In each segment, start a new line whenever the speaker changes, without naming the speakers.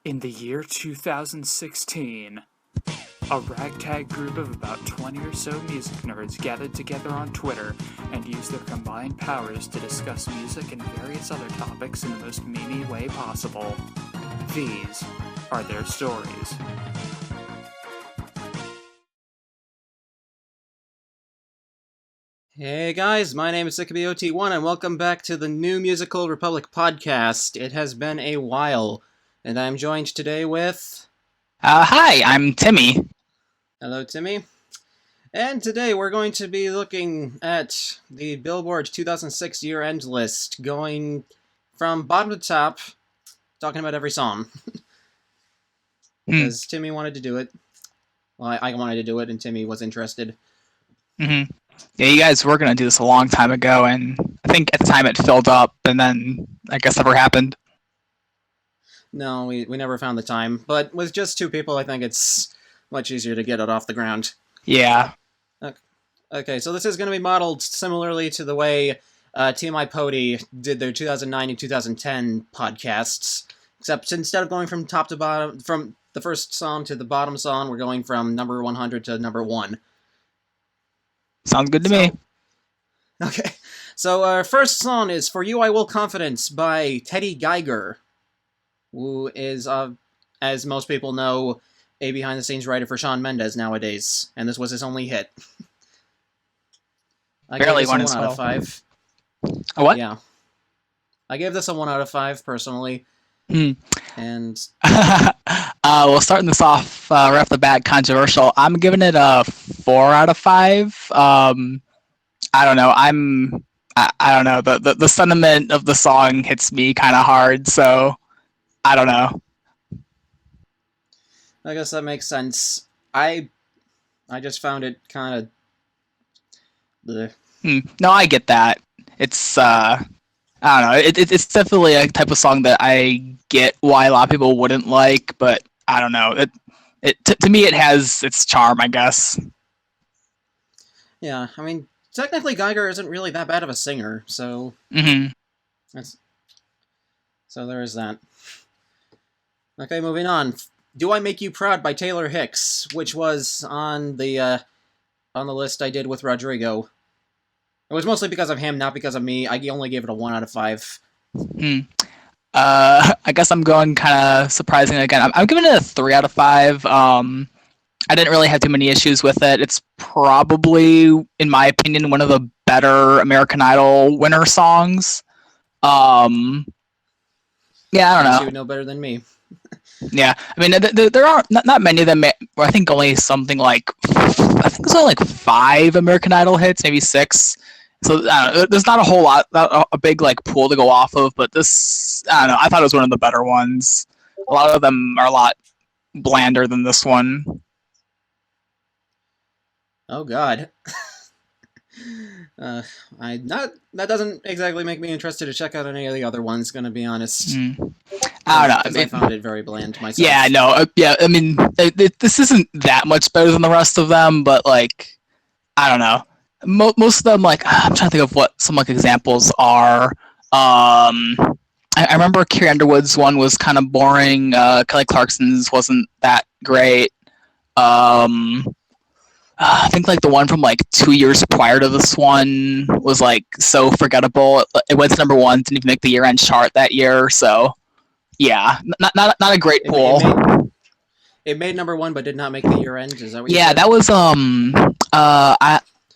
In the year 2016, a ragtag group of about 20 or so music nerds gathered together on Twitter and used their combined powers to discuss music and various other topics in the most memey way possible. These are their stories.
Hey guys, my name is SickabyOT1 and welcome back to the New Musical Republic podcast. It has been a while, and I'm joined today with...
Hi, I'm Timmy.
Hello, Timmy. And today we're going to be looking at the Billboard 2006 year-end list, going from bottom to top, talking about every song. Because Timmy wanted to do it. Well, I wanted to do it, and Timmy was interested.
Mm-hmm. Yeah, you guys were going to do this a long time ago, and I think at the time it filled up, and then I guess never happened.
No, we never found the time. But with just two people, I think it's much easier to get it off the ground.
Yeah.
Okay, so this is going to be modeled similarly to the way TMI Pody did their 2009 and 2010 podcasts. Except instead of going from top to bottom, from the first song to the bottom song, we're going from number 100 to number 1.
Sounds good to me.
Okay, so our first song is For You I Will Confidence by Teddy Geiger, who is, as most people know, a behind-the-scenes writer for Shawn Mendes nowadays, and this was his only hit. I
Barely
gave this
one
a 1
as
out of 5.
A what?
Yeah. I gave this a 1 out of 5, personally. And...
well, starting this off right off the bat, controversial. I'm giving it a 4 out of 5. I don't know. I don't know. The sentiment of the song hits me kind of hard, so I don't know.
I guess that makes sense. I just found it kind of...
No, I get that. It's I don't know. It's definitely a type of song that I get why a lot of people wouldn't like, but I don't know. To me, it has its charm, I guess.
Yeah, I mean, technically Geiger isn't really that bad of a singer, so... So there is that. Okay, moving on. Do I Make You Proud by Taylor Hicks, which was on the list I did with Rodrigo. It was mostly because of him, not because of me. I only gave it a 1 out of 5.
I guess I'm going kind of surprising again. I'm giving it a 3 out of 5. I didn't really have too many issues with it. It's probably, in my opinion, one of the better American Idol winner songs. Yeah, I don't know.
You would know better than me.
Yeah, I mean, there are not many of them. I think only something like, I think it's only like 5 American Idol hits, maybe 6. So there's not a whole lot, not a big like pool to go off of. But this, I don't know. I thought it was one of the better ones. A lot of them are a lot blander than this one.
Oh God. That doesn't exactly make me interested to check out any of the other ones. Gonna be honest.
I don't know.
I found it very bland myself.
Yeah, no. Yeah, I mean, this isn't that much better than the rest of them, but like, I don't know. Most of them, like, I'm trying to think of what some like examples are. I remember Carrie Underwood's one was kind of boring. Kelly Clarkson's wasn't that great. I think like the one from like 2 years prior to this one was like so forgettable. It went to number 1, didn't even make the year-end chart that year. So yeah, not a great pool.
It made number 1, but did not make the year-end. Is that what you
said? That was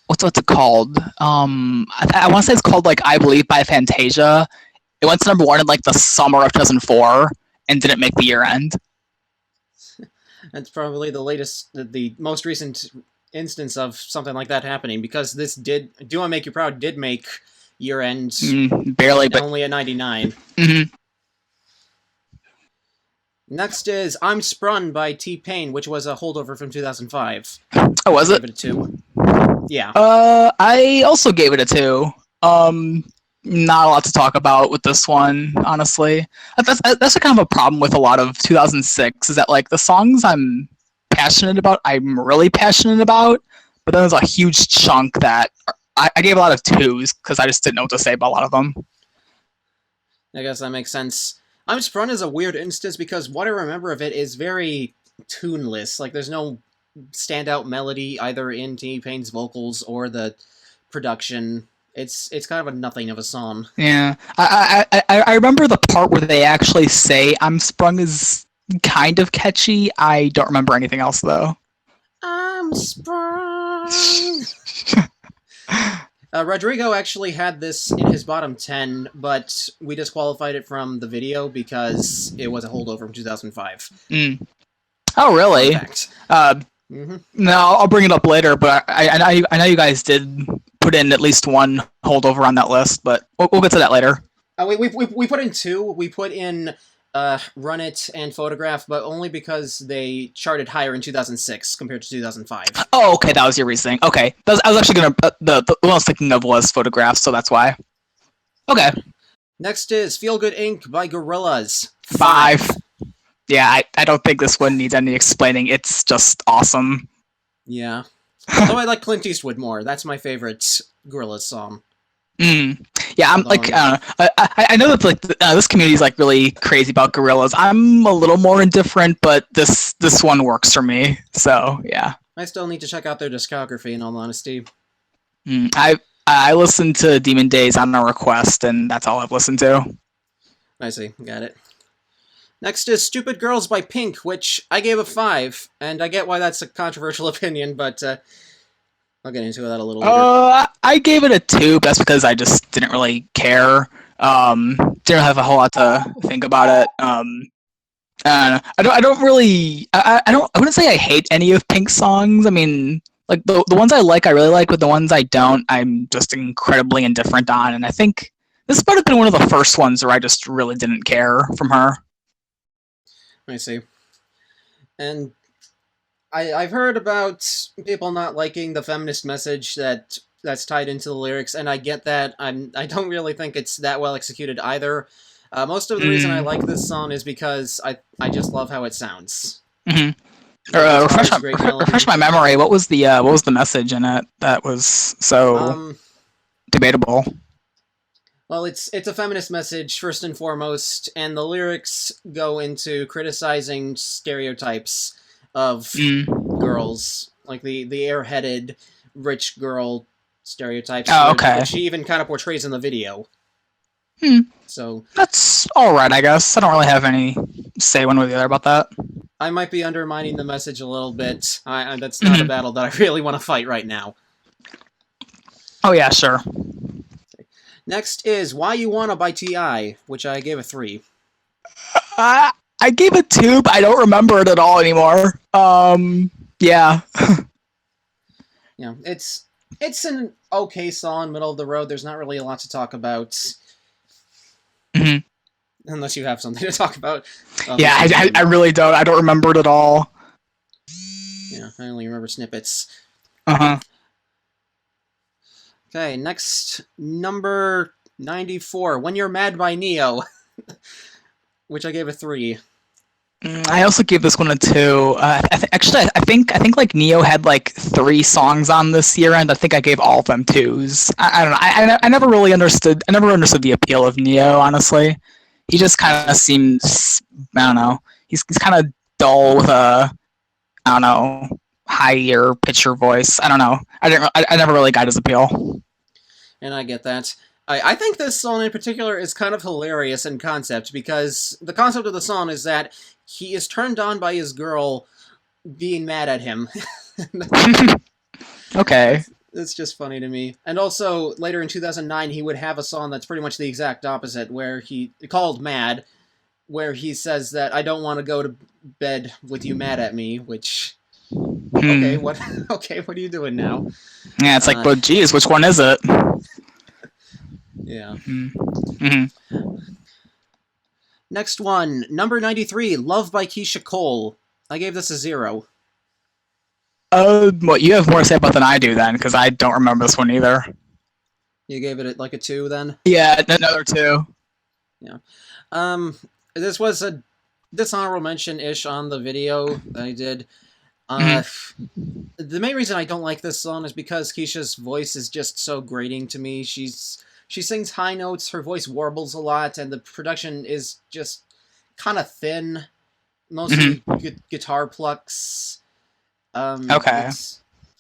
what's it called? I want to say it's called like I Believe by Fantasia. It went to number 1 in like the summer of 2004 and didn't make the year-end.
That's probably the most recent instance of something like that happening, because this Do I Make You Proud did make year-end
barely, but
only at 99. Next is I'm Sprung by T-Pain, which was a holdover from 2005.
Oh, was it?
I gave it a 2. Yeah.
I also gave it a 2. Not a lot to talk about with this one, honestly. That's a kind of a problem with a lot of 2006, is that like the songs I'm passionate about, I'm really passionate about, but then there's a huge chunk that I gave a lot of 2s because I just didn't know what to say about a lot of them.
I guess that makes sense. I'm Sprung is a weird instance because what I remember of it is very tuneless. Like, there's no standout melody either in T-Pain's vocals or the production. It's kind of a nothing of a song.
Yeah, I remember the part where they actually say "I'm sprung" is kind of catchy. I don't remember anything else though.
I'm sprung. Rodrigo actually had this in his bottom 10, but we disqualified it from the video because it was a holdover from 2005.
Oh, really? No, I'll bring it up later, but I know you guys did put in at least one holdover on that list, but we'll get to that later.
We put in two. We put in Run It and Photograph, but only because they charted higher in 2006 compared to 2005.
Oh, okay, that was your reasoning. Okay, I was actually gonna the one I was thinking of was Photograph, so that's why. Okay.
Next is Feel Good Inc. by Gorillaz.
5. Yeah, I don't think this one needs any explaining. It's just awesome.
Yeah. Although I like Clint Eastwood more. That's my favorite Gorillaz song.
Yeah, I'm like, I know that like this community is like really crazy about Gorillaz. I'm a little more indifferent, but this one works for me. So yeah.
I still need to check out their discography. In all honesty.
I listened to Demon Days on a request, and that's all I've listened to.
I see. Got it. Next is Stupid Girls by Pink, which I gave a 5, and I get why that's a controversial opinion, but I'll get into that a little later.
I gave it a 2, but that's because I just didn't really care. Didn't have a whole lot to think about it. I wouldn't say I hate any of Pink's songs. I mean, like the ones I really like, but the ones I don't, I'm just incredibly indifferent on, and I think this might have been one of the first ones where I just really didn't care from her.
I see. And I've heard about people not liking the feminist message that's tied into the lyrics, and I get that. I don't really think it's that well executed either. Most of the reason I like this song is because I just love how it sounds.
Refresh my memory. What was the message in it that was so debatable?
Well, it's a feminist message, first and foremost, and the lyrics go into criticizing stereotypes of girls, like the airheaded, rich girl stereotypes, which she even kind of portrays in the video. So
that's alright, I guess. I don't really have any say one way or the other about that.
I might be undermining the message a little bit. That's not a battle that I really want to fight right now.
Oh yeah, sure.
Next is Why You Wanna by T.I., which I gave a 3.
I gave it 2, but I don't remember it at all anymore. Yeah.
Yeah, it's an okay song, middle of the road. There's not really a lot to talk about. Unless you have something to talk about.
Yeah, I really don't. I don't remember it at all.
Yeah, I only remember snippets.
Uh-huh.
Okay, next, number 94, When You're Mad by Neo, which I gave a 3.
I also gave this one a 2. I think like Neo had like 3 songs on this year, and I think I gave all of them 2s. I don't know. I never really understood. I never understood the appeal of Neo. Honestly, he just kind of seems. I don't know. He's kind of dull with a. I don't know. Higher pitcher voice. I don't know. I never really got his appeal.
And I get that. I think this song in particular is kind of hilarious in concept, because the concept of the song is that he is turned on by his girl being mad at him.
Okay.
It's just funny to me. And also, later in 2009, he would have a song that's pretty much the exact opposite, where called Mad, where he says that I don't want to go to bed with you mad at me, which... Okay, what are you doing now?
Yeah, it's like, well, geez, which one is it?
Yeah. Next one, number 93, Love by Keisha Cole. I gave this a 0.
Well, you have more to say about than I do then, because I don't remember this one either.
You gave it like a 2 then?
Yeah, another 2.
Yeah. This was a dishonorable mention-ish on the video that I did. The main reason I don't like this song is because Keisha's voice is just so grating to me. She sings high notes, her voice warbles a lot, and the production is just kind of thin, mostly guitar plucks.
Okay.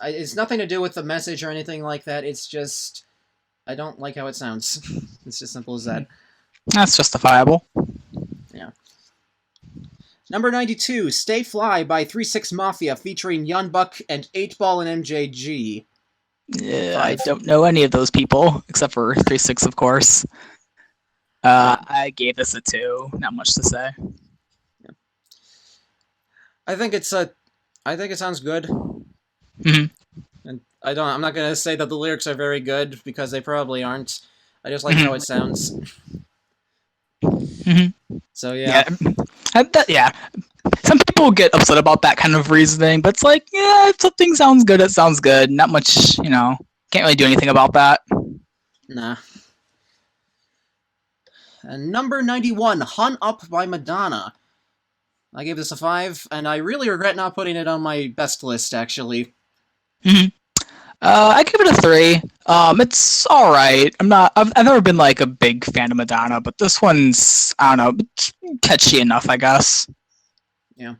It's nothing to do with the message or anything like that. It's just I don't like how it sounds. It's as simple as that.
That's justifiable.
Yeah. Number 92, Stay Fly by 3-6 Mafia featuring Young Buck and 8-Ball and MJG.
Yeah, I don't know any of those people, except for 3-6, of course. I gave this a 2. Not much to say.
Yeah. I think it sounds good.
Mhm.
And I'm not gonna say that the lyrics are very good, because they probably aren't. I just like how it sounds. So yeah.
Yeah. Some people get upset about that kind of reasoning, but it's like, yeah, if something sounds good, it sounds good. Not much, can't really do anything about that.
Nah. And number 91, Hun Up by Madonna. I gave this a 5, and I really regret not putting it on my best list, actually.
I give it a 3. It's all right. I've never been like a big fan of Madonna, but this one's, I don't know, catchy enough, I guess.
Yeah,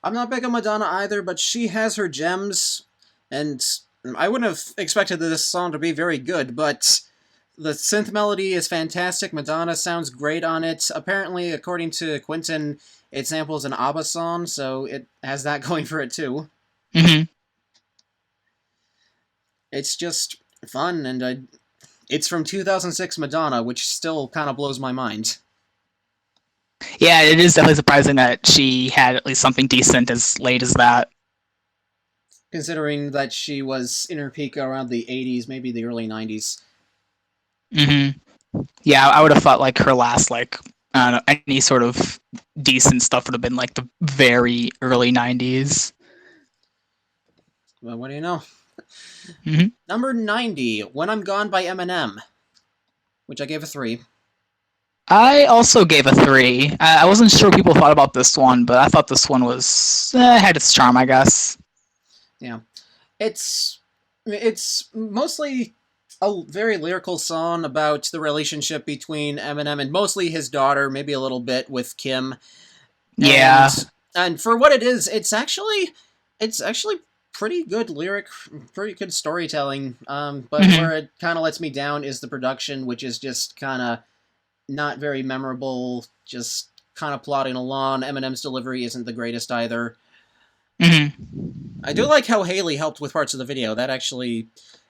I'm not big on Madonna either, but she has her gems, and I wouldn't have expected this song to be very good, but the synth melody is fantastic. Madonna sounds great on it. Apparently, according to Quentin, it samples an ABBA song, so it has that going for it too. It's just fun, and it's from 2006 Madonna, which still kind of blows my mind.
Yeah, it is definitely surprising that she had at least something decent as late as that.
Considering that she was in her peak around the 80s, maybe the early 90s.
Yeah, I would have thought like her last, like, I don't know, any sort of decent stuff would have been like the very early 90s.
Well, what do you know? Number 90, When I'm Gone by Eminem, which I gave a 3.
I also gave a 3. I wasn't sure what people thought about this one, but I thought this one was had its charm, I guess.
Yeah, it's mostly a very lyrical song about the relationship between Eminem and mostly his daughter, maybe a little bit with Kim.
Yeah.
And for what it is, it's actually pretty good lyric, pretty good storytelling. But where it kind of lets me down is the production, which is just kind of not very memorable, just kind of plodding along. Eminem's delivery isn't the greatest either. I do like how Haley helped with parts of the video. That actually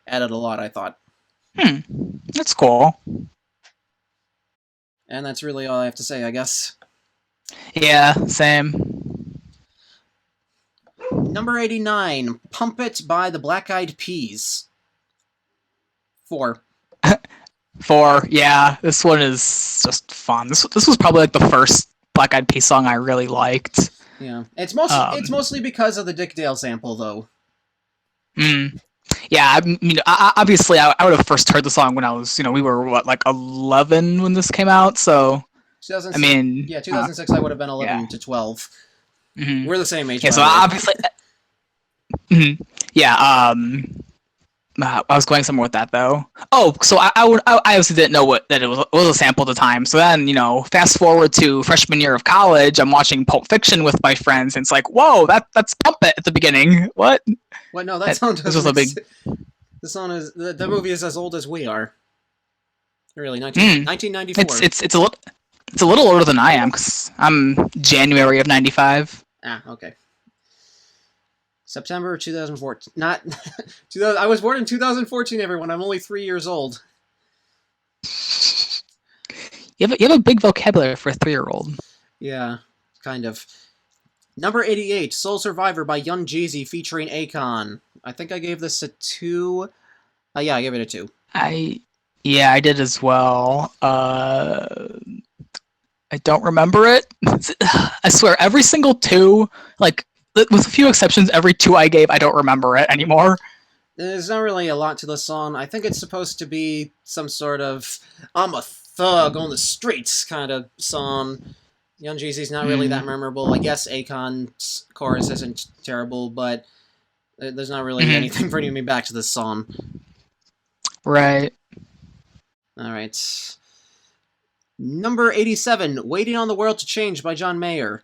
added a lot, I thought.
That's cool.
And that's really all I have to say, I guess.
Yeah, same.
Number 89, Pump It by the Black Eyed Peas. 4.
4, yeah. This one is just fun. This was probably like the first Black Eyed Peas song I really liked.
Yeah, it's mostly because of the Dick Dale sample, though.
Yeah, I mean, obviously, I would have first heard the song when I was, we were, what, like 11 when this came out, so...
2006,
I mean...
Yeah, 2006, I would have been 11 to 12. We're the same age.
Yeah, so obviously... Yeah, I was going somewhere with that, though. Oh, so I obviously didn't know that it was a sample at the time. So then, fast forward to freshman year of college, I'm watching Pulp Fiction with my friends, and it's like, whoa, that's Pump It at the beginning. What?
What? No, that song
this was a big...
The song is... The movie is as old as we are. Really, 1994.
It's a little older than I am, because I'm January of 95.
Ah, okay. September 2014. Not... I was born in 2014, everyone. I'm only 3 years old.
You have a big vocabulary for a 3-year-old.
Yeah, kind of. Number 88, Soul Survivor by Young Jeezy featuring Akon. I think I gave this a 2. Yeah, I gave it a 2.
I did as well. I don't remember it. I swear, every single 2, like, with a few exceptions, every 2 I gave, I don't remember it anymore.
There's not really a lot to the song. I think it's supposed to be some sort of I'm a thug on the streets kind of song. Young Jeezy's not really that memorable. I guess Akon's chorus isn't terrible, but there's not really anything bringing me back to this song.
Right.
Alright. Number 87, Waiting on the World to Change by John Mayer.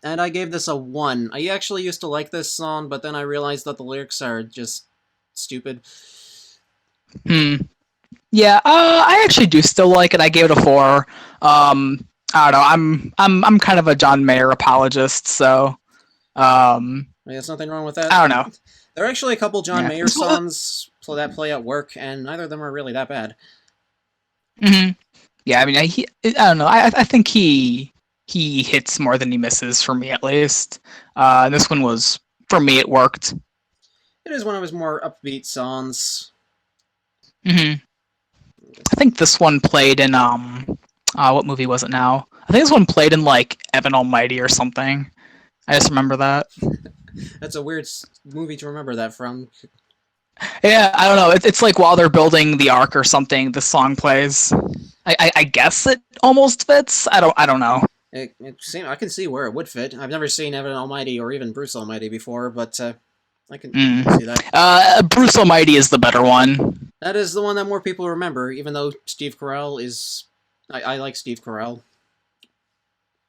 And I gave this a 1. I actually used to like this song, but then I realized that the lyrics are just stupid.
Yeah, I actually do still like it. I gave it a 4. I don't know. I'm kind of a John Mayer apologist, so
There's nothing wrong with that.
I don't know.
There are actually a couple John Mayer songs that play at work, and neither of them are really that bad.
Yeah, I mean, I don't know. I think he hits more than he misses for me, at least. This one was, for me, it worked.
It is one of his more upbeat songs.
I think this one played in what movie was it now? I think this one played in like Evan Almighty or something. I just remember that.
That's a weird movie to remember that from.
Yeah, I don't know. It's like while they're building the Ark or something, the song plays. I guess it almost fits. I don't know.
I can see where it would fit. I've never seen Evan Almighty or even Bruce Almighty before, but I can see that.
Bruce Almighty is the better one.
That is the one that more people remember, even though Steve Carell is... I like Steve Carell.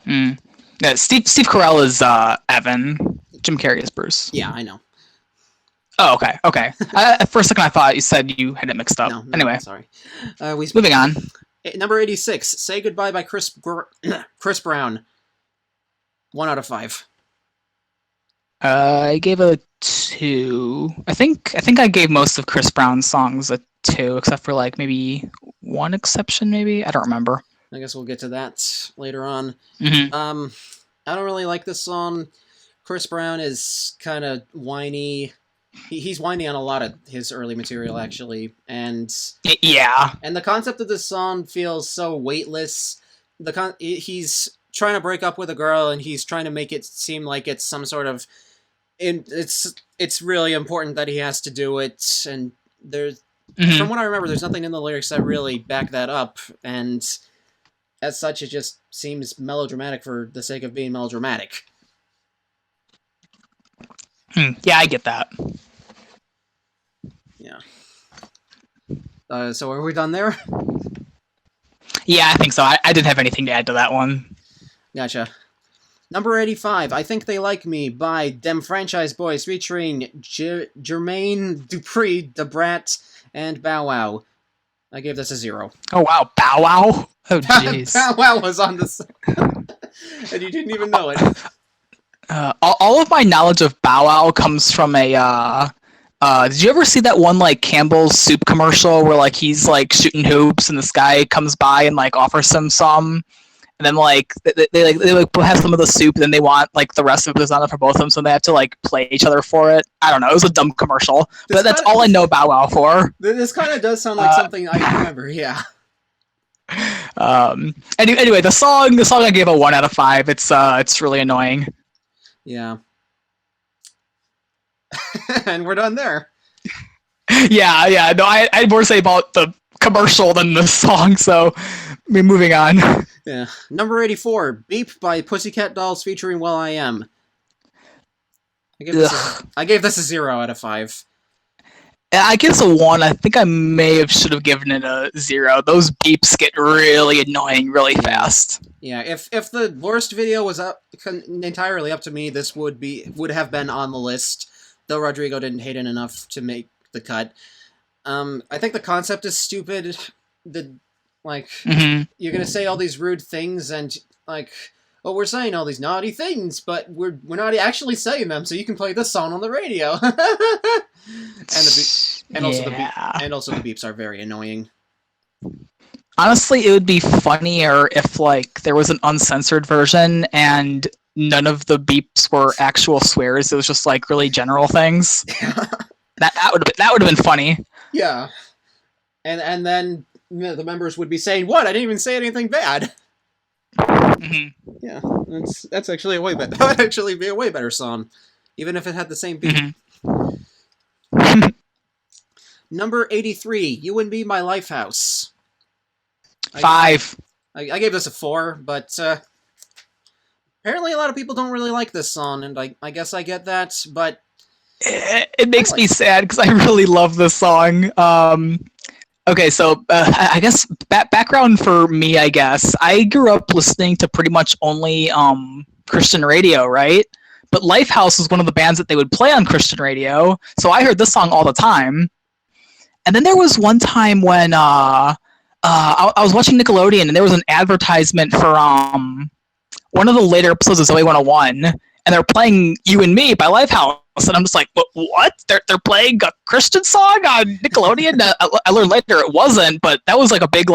Yeah, Steve Carell is Evan. Jim Carrey is Bruce.
Yeah, I know.
Oh, okay. For a second, I thought you said you had it mixed up.
No,
anyway,
sorry.
Moving on.
Number 86, Say Goodbye by Chris Brown. 1 out of 5.
I gave a 2. I think I gave most of Chris Brown's songs a 2, except for like maybe one exception, maybe? I don't remember.
I guess we'll get to that later on.
Mm-hmm.
I don't really like this song. Chris Brown is kind of whiny. He's whiny on a lot of his early material, actually, and
yeah.
And the concept of this song feels so weightless. He's trying to break up with a girl, and he's trying to make it seem like it's some sort of... It's really important that he has to do it, and from what I remember, there's nothing in the lyrics that really back that up, and as such, it just seems melodramatic for the sake of being melodramatic.
Yeah, I get that.
Yeah. So are we done there?
Yeah, I think so. I didn't have anything to add to that one.
Gotcha. Number 85, I Think They Like Me by Dem Franchise Boys featuring Jermaine Dupri, Da Brat, and Bow Wow. I gave this a 0.
Oh, wow. Bow Wow? Oh, jeez.
Bow Wow was on the song. And you didn't even know it.
All of my knowledge of Bow Wow comes from a... did you ever see that one, like, Campbell's soup commercial where, like, he's, like, shooting hoops and this guy comes by and, like, offers him some? And then, like, they have some of the soup and then they want, like, the rest of it is on it for both of them, so they have to, like, play each other for it. I don't know. It was a dumb commercial. But that's all I know Bow Wow for.
This kind of does sound like something I remember, yeah.
Anyway, the song I gave a 1 out of 5. It's really annoying.
Yeah. And we're done there.
Yeah. No, I had more to say about the commercial than the song, so moving on.
Yeah. Number 84, Beep by Pussycat Dolls featuring Will I Am. I gave this a 0 out of 5.
I guess a 1. I think I should have given it a 0. Those beeps get really annoying really fast.
Yeah, if the worst video was entirely up to me, this would have been on the list. Though Rodrigo didn't hate it enough to make the cut. I think the concept is stupid. You're gonna say all these rude things and we're saying all these naughty things, but we're not actually saying them, so you can play this song on the radio. Also the beeps are very annoying.
Honestly, it would be funnier if there was an uncensored version and none of the beeps were actual swears. It was just really general things. that would have been funny.
Yeah, and then the members would be saying, "What? I didn't even say anything bad." Yeah, that's actually that would actually be a way better song, even if it had the same beat. Number 83, You and Me, My Lifehouse.
5.
I gave this a 4, but apparently a lot of people don't really like this song, and I guess I get that, but...
It makes me sad, because I really love this song. Okay, so I guess background for me, I guess I grew up listening to pretty much only Christian radio, right? But Lifehouse was one of the bands that they would play on Christian radio, so I heard this song all the time. And then there was one time when I was watching Nickelodeon, and there was an advertisement for one of the later episodes of Zoe 101, and they're playing "You and Me" by Lifehouse, and I'm just like, what? They're playing a Christian song on Nickelodeon? I learned later it wasn't, but that was like a big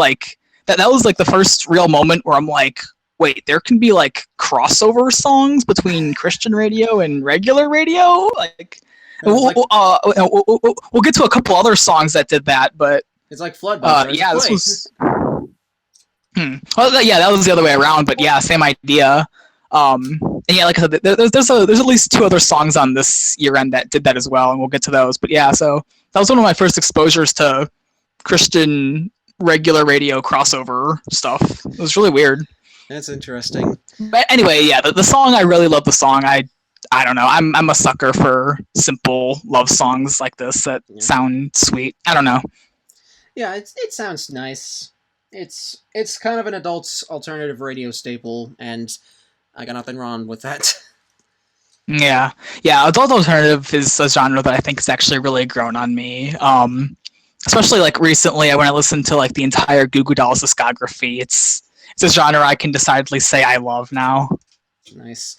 that was like the first real moment where I'm like, wait, there can be like crossover songs between Christian radio and regular radio, like. We'll get to a couple other songs that did that, but
it's like Floodbusters.
Yeah, this was. Well, yeah, that was the other way around, but yeah, same idea. And yeah, like I said, there's at least 2 other songs on this year end that did that as well, and we'll get to those. But yeah, so that was one of my first exposures to Christian regular radio crossover stuff. It was really weird.
That's interesting.
But anyway, yeah, the song, I really love the song. I don't know. I'm a sucker for simple love songs like this that sound sweet. I don't know.
Yeah, it sounds nice. It's kind of an adult alternative radio staple, and I got nothing wrong with that.
Yeah, adult alternative is a genre that I think has actually really grown on me. Especially like recently, when I listened to like the entire Goo Goo Dolls discography, it's a genre I can decidedly say I love now.
Nice.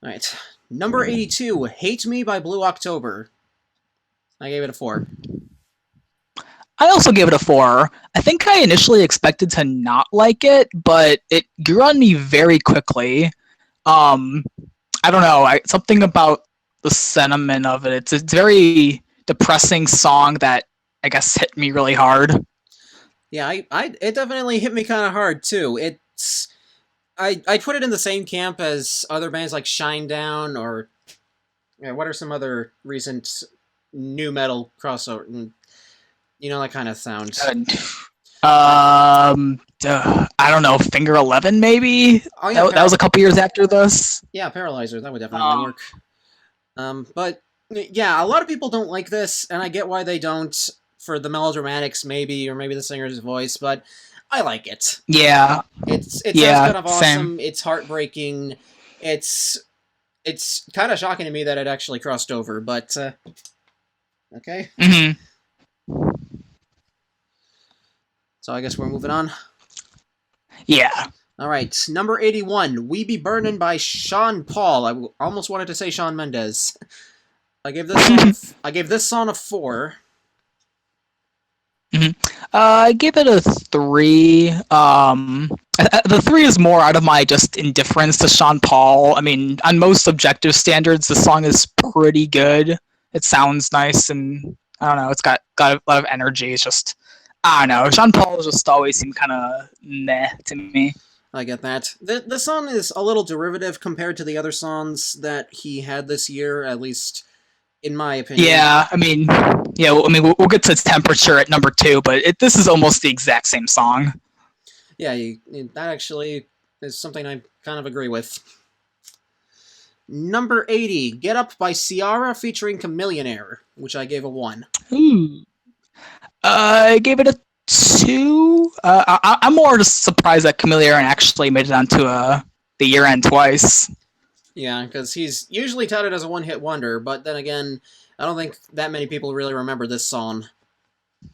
All right, number 82, "Hate Me" by Blue October. I gave it a 4.
I also gave it a 4. I think I initially expected to not like it, but it grew on me very quickly. I don't know, something about the sentiment of it. It's a very depressing song that I guess hit me really hard.
Yeah, it definitely hit me kind of hard too. I put it in the same camp as other bands like Shinedown, or what are some other recent new metal crossover? You know, that kind of sound.
I don't know, Finger 11 maybe? Oh, yeah, that was a couple years after this.
Yeah, Paralyzer, that would definitely work. But yeah, a lot of people don't like this, and I get why they don't, for the melodramatics maybe, or maybe the singer's voice, but I like it.
Yeah.
It sounds kind of awesome. Same. It's heartbreaking. It's kind of shocking to me that it actually crossed over, but okay.
Mm-hmm.
So I guess we're moving on.
Yeah.
All right, number 81, "We Be Burnin'" by Sean Paul. I almost wanted to say Shawn Mendes. I gave this song a 4.
Mm-hmm. I gave it a 3. The 3 is more out of my just indifference to Sean Paul. I mean, on most objective standards, the song is pretty good. It sounds nice, and I don't know, it's got a lot of energy. It's just, I don't know, Sean Paul just always seemed kind of meh to me.
I get that. The song is a little derivative compared to the other songs that he had this year, at least in my opinion.
Yeah, I mean, we'll get to Temperature at number 2, but this is almost the exact same song.
Yeah, that actually is something I kind of agree with. Number 80, "Get Up" by Ciara featuring Chameleonaire, which I gave a 1.
Ooh. I gave it a 2. I'm more just surprised that Chameleonaire actually made it onto the year-end twice.
Yeah, because he's usually touted as a one-hit wonder, but then again, I don't think that many people really remember this song.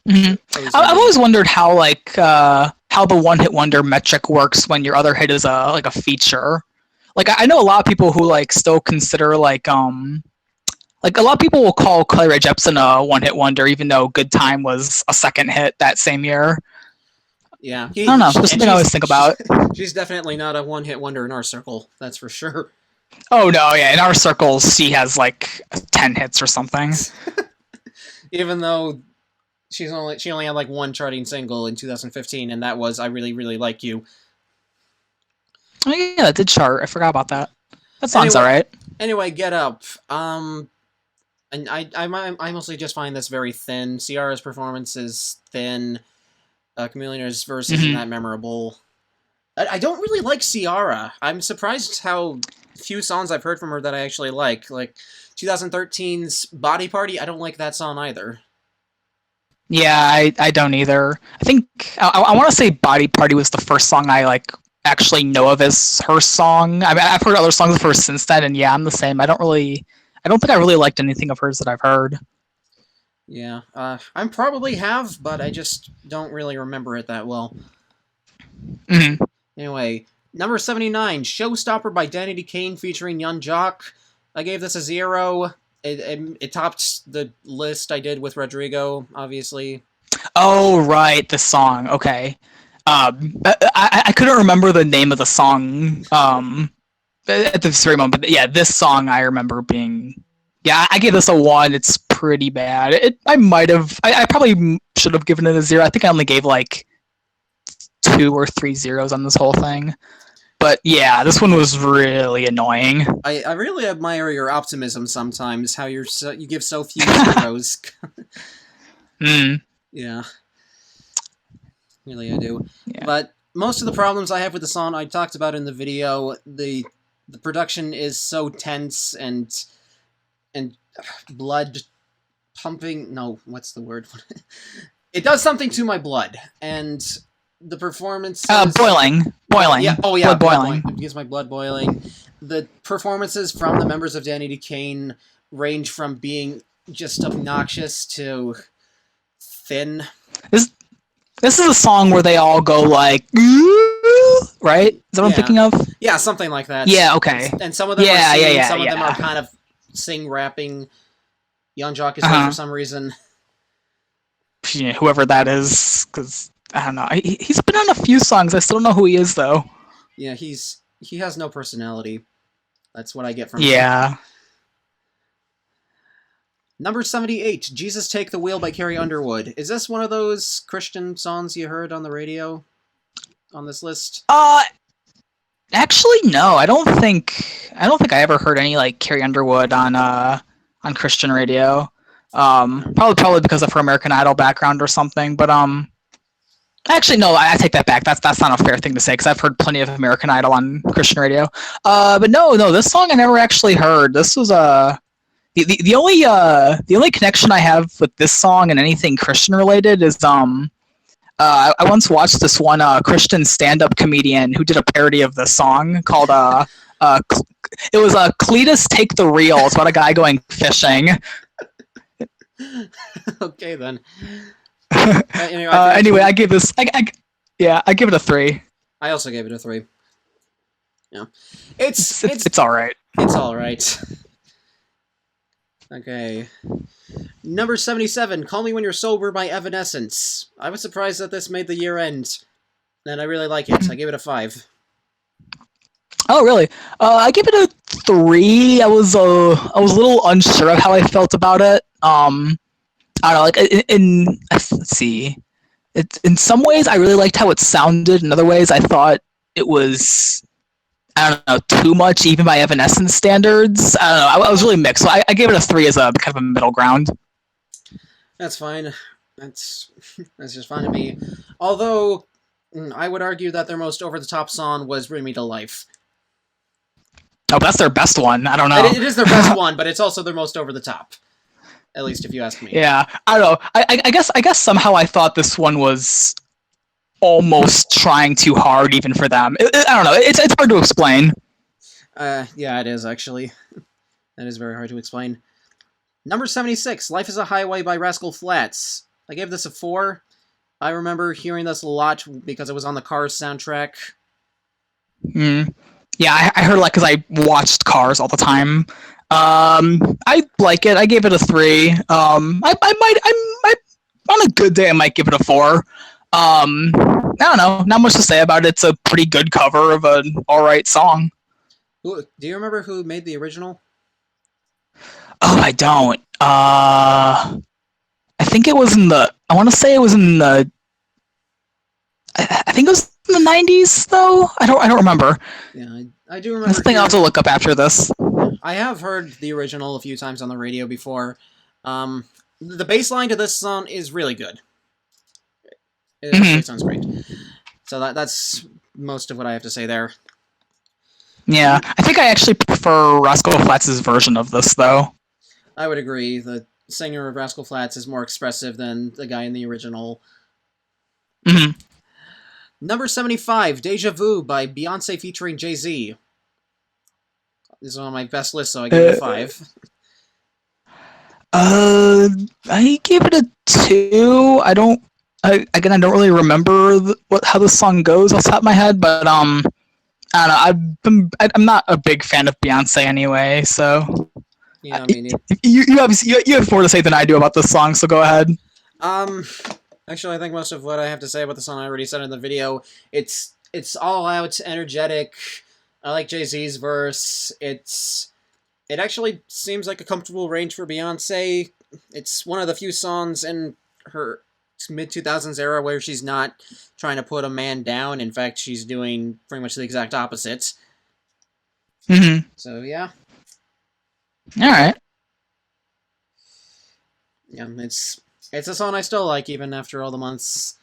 Mm-hmm. I've always wondered how the one-hit wonder metric works when your other hit is a feature. Like, I know a lot of people who still consider a lot of people will call Carly Rae Jepsen a one-hit wonder, even though "Good Time" was a second hit that same year.
Yeah,
I don't know. There's something I always think about.
She's definitely not a one-hit wonder in our circle. That's for sure.
Oh no, yeah. In our circles, she has 10 hits or something.
Even though she only had one charting single in 2015, and that was "I Really, Really Like You."
Oh yeah, that did chart. I forgot about that. That song's alright.
Anyway, "Get Up." And I mostly just find this very thin. Ciara's performance is thin. Chameleonaire's verse isn't that memorable. I don't really like Ciara. I'm surprised how few songs I've heard from her that I actually like. Like 2013's "Body Party," I don't like that song either.
Yeah, I don't either. I think I want to say "Body Party" was the first song I like actually know of as her song. I mean, I've heard other songs of hers since then, and yeah, I'm the same. I don't think I really liked anything of hers that I've heard.
Yeah, I probably have, but I just don't really remember it that well.
Hmm.
Anyway, number 79, Showstopper by Danny Kane featuring Young Jock. I gave this a 0. It topped the list I did with Rodrigo, obviously.
Oh, right, the song. Okay. I couldn't remember the name of the song at this very moment, but yeah, this song I remember being. Yeah, I gave this a 1. It's pretty bad. I probably should have given it a 0. I think I only gave like 2 or 3 zeros on this whole thing. But yeah, this one was really annoying.
I really admire your optimism sometimes, how you give so few zeros.
Mm,
Yeah. Really, I do.
yeah.
But most of the problems I have with the song I talked about in the video. The production is so tense and blood pumping. No, what's the word? It does something to my blood, and the performance.
Boiling.
Yeah. Oh yeah.
Blood boiling.
It gives my blood boiling. The performances from the members of Danny Kane range from being just obnoxious to thin.
This is a song where they all go like, right? Is that what I'm thinking of?
Yeah, something like that.
Yeah, okay.
And some of them are singing, some of them are kind of rapping. Young Jock is there for some reason.
Yeah, whoever that is, because I don't know. He's been on a few songs. I still don't know who he is though.
Yeah, he has no personality. That's what I get from him.
Yeah.
Number 78, Jesus Take the Wheel by Carrie Underwood. Is this one of those Christian songs you heard on the radio on this list?
Actually no. I don't think I ever heard any like Carrie Underwood on Christian radio. Probably because of her American Idol background or something, but actually no, I take that back. That's not a fair thing to say because I've heard plenty of American Idol on Christian radio. But no, this song I never actually heard. This was the only connection I have with this song and anything Christian related is I once watched this one Christian stand-up comedian who did a parody of this song called it was Cletus Take the Reel. It's about a guy going fishing.
Okay then.
Anyway, I give this I give it a 3.
I also gave it a 3. Yeah. It's
all right.
It's all right. Okay. Number 77, Call Me When You're Sober by Evanescence. I was surprised that this made the year end, and I really like it. I gave it a 5.
Oh, really? I give it a 3. I was a little unsure of how I felt about it. I don't know, like let's see. In some ways, I really liked how it sounded. In other ways, I thought it was, I don't know, too much, even by Evanescence standards. I don't know. I was really mixed. So I gave it a 3 as a kind of a middle ground.
That's fine. That's just fine to me. Although, I would argue that their most over-the-top song was Bring Me to Life.
Oh, but that's their best one. I don't know.
It is their best one, but it's also their most over-the-top. At least if you ask me.
Yeah, I don't know. I guess somehow I thought this one was almost trying too hard even for them. I don't know. It's hard to explain.
Yeah, it is, actually. That is very hard to explain. Number 76, Life is a Highway by Rascal Flatts. I gave this a 4. I remember hearing this a lot because it was on the Cars soundtrack.
Yeah, I heard it because I watched Cars all the time. I like it. I gave it a 3. I on a good day I might give it a 4. I don't know. Not much to say about it. It's a pretty good cover of an alright song.
Do you remember who made the original?
Oh, I don't. I think it was in the. I want to say it was in the. I think it was in the 90s, though. I don't remember.
Yeah, I do remember.
That's something I'll have to look up after this.
I have heard the original a few times on the radio before. The bass line to this song is really good. It actually sounds great. So that's most of what I have to say there.
Yeah, I think I actually prefer Rascal Flatts' version of this, though.
I would agree. singer of Rascal Flatts is more expressive than the guy in the original.
Mhm.
Number 75, Deja Vu by Beyonce featuring Jay-Z. This is one of my best lists, so I give it a 5.
I gave it a 2. I don't really remember how the song goes off the top of my head, but I don't know. I'm not a big fan of Beyonce anyway, so
Yeah, I mean,
you obviously you have more to say than I do about this song, so go ahead.
Actually, I think most of what I have to say about the song I already said in the video. It's all out, energetic. I like Jay-Z's verse. It actually seems like a comfortable range for Beyonce. It's one of the few songs in her mid-2000s era where she's not trying to put a man down. In fact, she's doing pretty much the exact opposite.
Mm-hmm.
So, yeah.
Alright.
Yeah, it's a song I still like, even after all the months.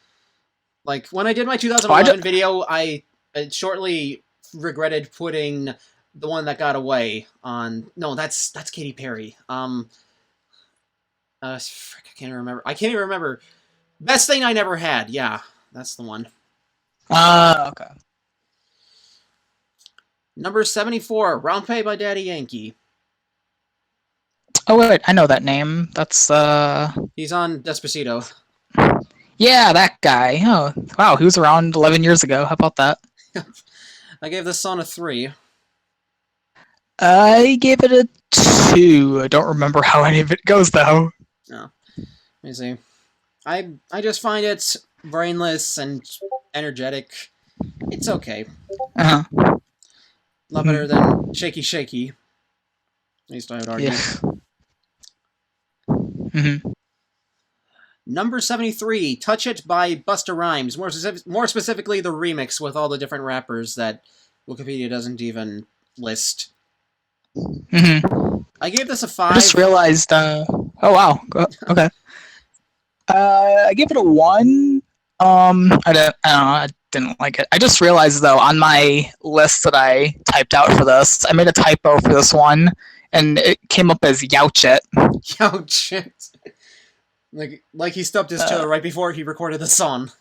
Like, when I did my 2011 video, I shortly regretted putting the one that got away on... No, that's Katy Perry. Frick, I can't even remember. Best Thing I Never Had. Yeah, that's the one.
Okay.
Number 74, Rompe by Daddy Yankee.
Oh wait, I know that name. That's
He's on Despacito.
Yeah, that guy. Oh, wow, he was around 11 years ago. How about that?
I gave this song a 3.
I gave it a 2. I don't remember how any of it goes though.
No. Let me see. I just find it brainless and energetic. It's okay.
Uh-huh.
A lot better than Shaky Shaky. At least I would argue.
Yeah. Mm-hmm.
Number 73, Touch It by Busta Rhymes. More specifically, the remix with all the different rappers that Wikipedia doesn't even list.
Mm-hmm.
I gave this a 5.
I just realized, oh wow, okay. I gave it a 1. I don't know, I didn't like it. I just realized, though, on my list that I typed out for this, I made a typo for this one, and it came up as Youch It.
Youch It. Like he stubbed his toe right before he recorded the song.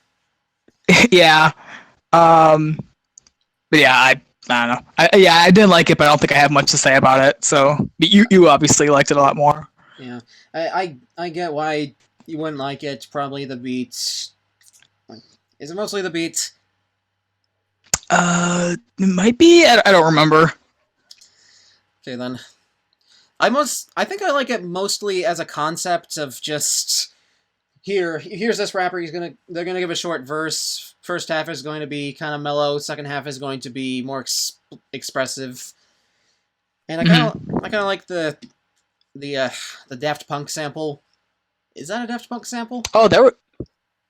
Yeah. But yeah, I don't know. I didn't like it, but I don't think I have much to say about it. So, but you obviously liked it a lot more.
Yeah, I get why you wouldn't like it. Probably the beats. Is it mostly the beats?
It might be. I don't remember.
Okay then. I think I like it mostly as a concept of just here's this rapper. They're gonna give a short verse. First half is going to be kind of mellow. Second half is going to be more expressive. And I kind of like the Daft Punk sample. Is that a Daft Punk sample?
Oh, there were.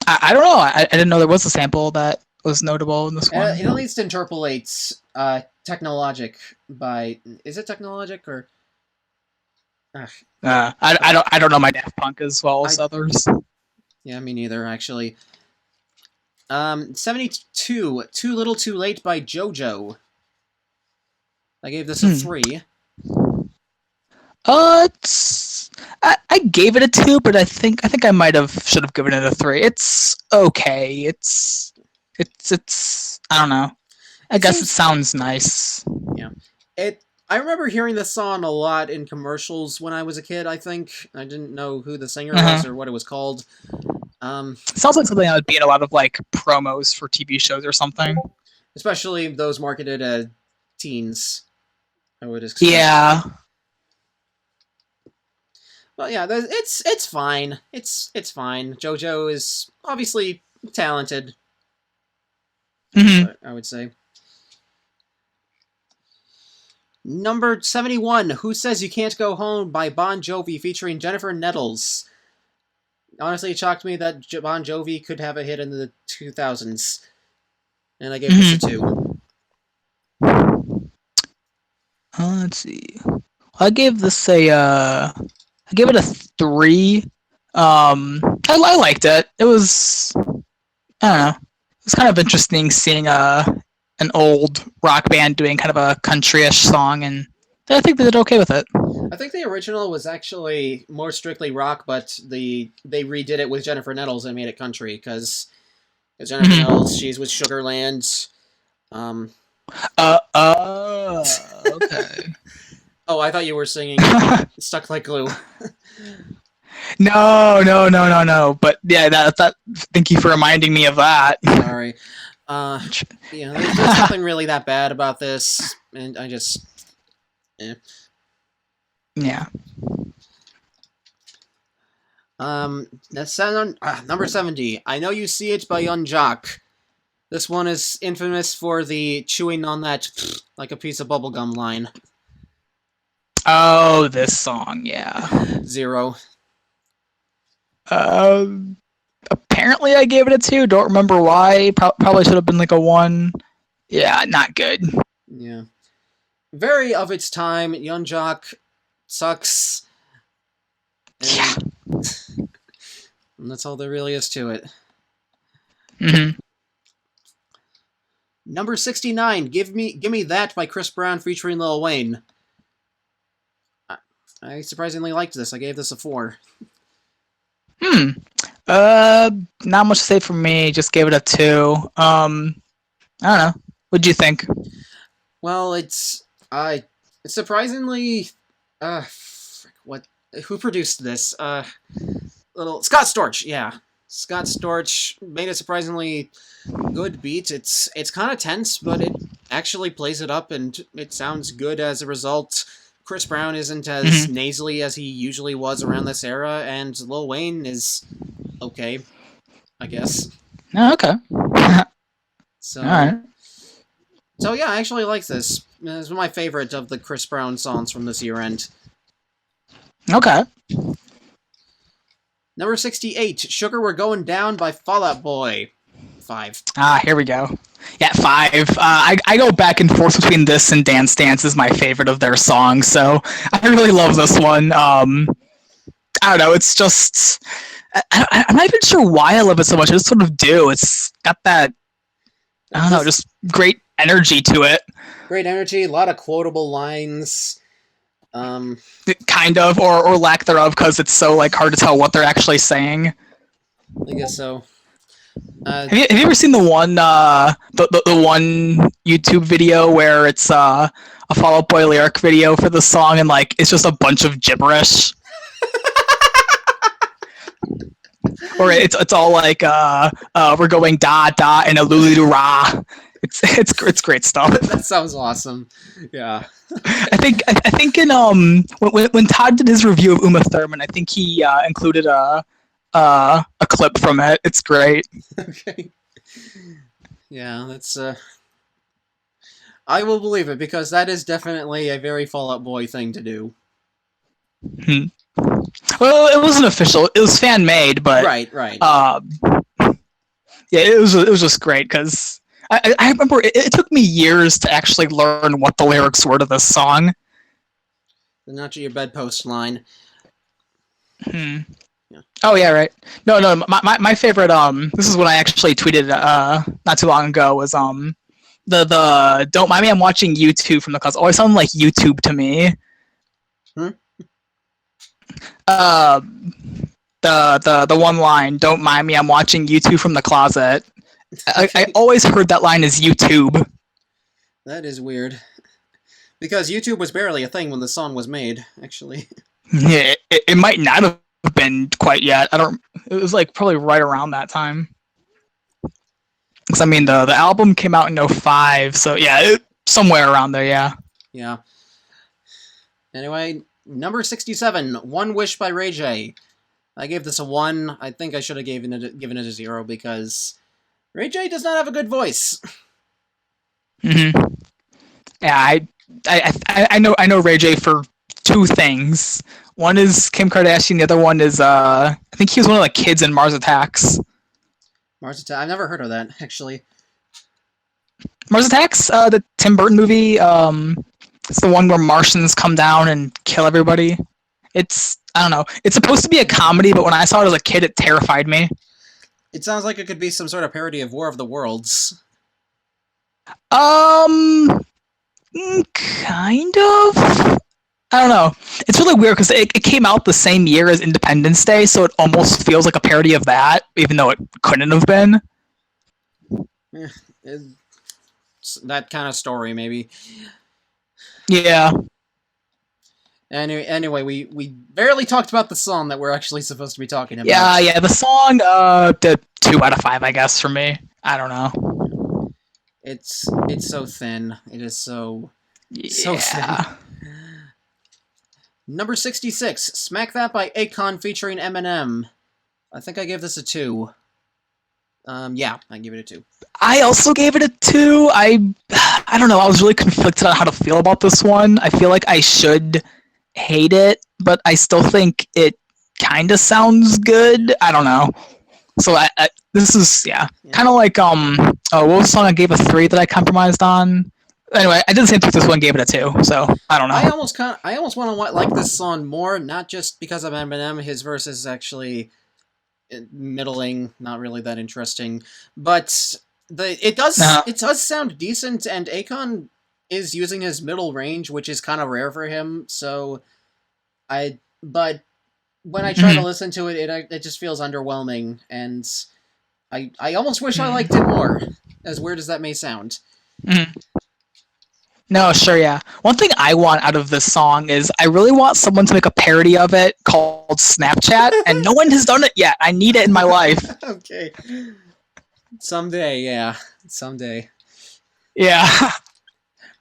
I don't know. I didn't know there was a sample that was notable in this one.
It at least interpolates Technologic by... Is it Technologic or...
I don't know my Daft Punk as well as others.
Yeah, me neither, actually. 72, Too Little Too Late by JoJo. I gave this a 3.
I gave it a 2, but I think I should have given it a 3. It's okay. It's I don't know. I guess it sounds nice.
Yeah. I remember hearing this song a lot in commercials when I was a kid, I think. I didn't know who the singer was or what it was called.
It sounds like something that would be in a lot of like promos for TV shows or something.
Especially those marketed at teens, I would expect.
Yeah.
Well, yeah, it's fine. It's fine. JoJo is obviously talented. I would say. Number 71, Who Says You Can't Go Home by Bon Jovi featuring Jennifer Nettles. Honestly, it shocked me that Bon Jovi could have a hit in the 2000s. And I gave this a 2.
Let's see. I gave this I gave it a 3. I liked it. It was, I don't know. It was kind of interesting seeing an old rock band doing kind of a country-ish song, and I think they did okay with it.
I think the original was actually more strictly rock, but they redid it with Jennifer Nettles and made it country because Jennifer Nettles, she's with Sugarland.
Okay.
Oh, I thought you were singing "Stuck Like Glue."
No. But yeah, that. Thank you for reminding me of that.
Sorry. There's nothing really that bad about this, and I just,
Yeah.
That's number 70. I Know You See It by Young Jock. This one is infamous for the chewing on that like a piece of bubblegum line.
Oh, this song, yeah.
0.
Apparently I gave it a 2. Don't remember why. Probably should have been like a 1. Yeah, not good.
Yeah. Very of its time. Young Jock sucks.
Yeah.
And that's all there really is to it.
Mm-hmm.
Number 69, Give Me That by Chris Brown featuring Lil Wayne. I surprisingly liked this. I gave this a 4.
Not much to say from me. Just gave it a 2. I don't know. What'd you think?
Well, it's surprisingly, who produced this? Little Scott Storch, yeah. Scott Storch made a surprisingly good beat. It's kind of tense, but it actually plays it up, and it sounds good as a result. Chris Brown isn't as nasally as he usually was around this era, and Lil Wayne is okay, I guess.
Oh, okay.
So,
Alright.
So yeah, I actually like this. It's one of my favorite of the Chris Brown songs from this year end.
Okay.
Number 68, Sugar We're Going Down by Fall Out Boy. 5.
Here we go. Yeah, 5. I go back and forth between this and Dance Dance is my favorite of their songs, so I really love this one. I don't know, it's just... I'm not even sure why I love it so much, I just sort of do. It's got that, I don't know, just great energy to it.
Great energy, a lot of quotable lines.
Kind of, or lack thereof, because it's so like hard to tell what they're actually saying.
I guess so.
Have you ever seen the one the one YouTube video where it's a Fall Out Boy lyric video for the song and like it's just a bunch of gibberish? Or it's all like we're going da da and a lulu do ra. It's great stuff.
That sounds awesome. Yeah.
I think in when Todd did his review of Uma Thurman, I think he included a clip from it. It's great.
Okay. Yeah, that's I will believe it because that is definitely a very Fall Out Boy thing to do.
Well, it wasn't official. It was fan made, but
right.
Yeah, it was just great because I remember it took me years to actually learn what the lyrics were to this song.
The not your bedpost line.
Yeah. Oh yeah, right. No. My favorite. This is what I actually tweeted not too long ago. Was the don't mind me. I'm watching YouTube from the closet. Always sounded like YouTube to me. The one line. Don't mind me. I'm watching YouTube from the closet. I always heard that line as YouTube.
That is weird. Because YouTube was barely a thing when the song was made, actually.
Yeah, it might not have been quite yet. It was like probably right around that time. Because I mean, the album came out in 2005, so yeah, somewhere around there, yeah.
Yeah. Anyway, number 67, One Wish by Ray J. I gave this a 1. I think I should have given it a 0 because Ray J does not have a good voice.
Yeah, I know Ray J for 2 things. One is Kim Kardashian. The other one is I think he was one of the kids in Mars Attacks.
Mars Attacks. I've never heard of that actually.
Mars Attacks, the Tim Burton movie. It's the one where Martians come down and kill everybody. I don't know. It's supposed to be a comedy, but when I saw it as a kid, it terrified me.
It sounds like it could be some sort of parody of War of the Worlds.
Kind of. I don't know. It's really weird because it came out the same year as Independence Day, so it almost feels like a parody of that, even though it couldn't have been.
It's that kind of story, maybe.
Yeah.
Anyway, we barely talked about the song that we're actually supposed to be talking about.
Yeah. The song, the 2 out of 5, I guess, for me. I don't know.
It's so thin. It is so
Yeah.
thin. Number 66, Smack That by Akon featuring Eminem. I think I gave this a 2. Yeah, I give it a 2.
I also gave it a 2. I don't know. I was really conflicted on how to feel about this one. I feel like I should hate it, but I still think it kind of sounds good. I don't know. So this is kind of like what was the song I gave a 3 that I compromised on? Anyway, I did the same thing with this one, gave it a 2. So I don't know.
I almost want to like this song more, not just because of Eminem. His verse is actually middling, not really that interesting, but it does sound decent, and Akon is using his middle range, which is kind of rare for him. So but when I try to listen to it, it just feels underwhelming, and I almost wish I liked it more, as weird as that may sound.
No, sure, yeah. One thing I want out of this song is I really want someone to make a parody of it called Snapchat, and no one has done it yet. I need it in my life.
Okay. Someday, yeah. Someday.
Yeah.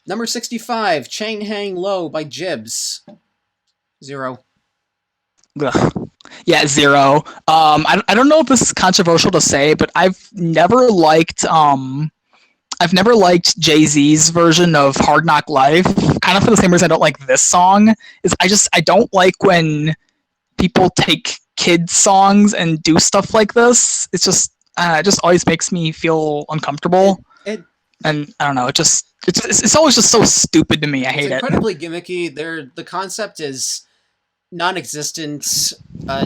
Number 65, Chain Hang Low by Jibs. 0.
Ugh. Yeah, 0. I don't know if this is controversial to say, but I've never liked Jay-Z's version of Hard Knock Life, kind of for the same reason I don't like this song, is I don't like when people take kids' songs and do stuff like this. It's just, it just always makes me feel uncomfortable. And I don't know, it's always just so stupid to me. I hate it.
It's incredibly gimmicky. The concept is non-existent.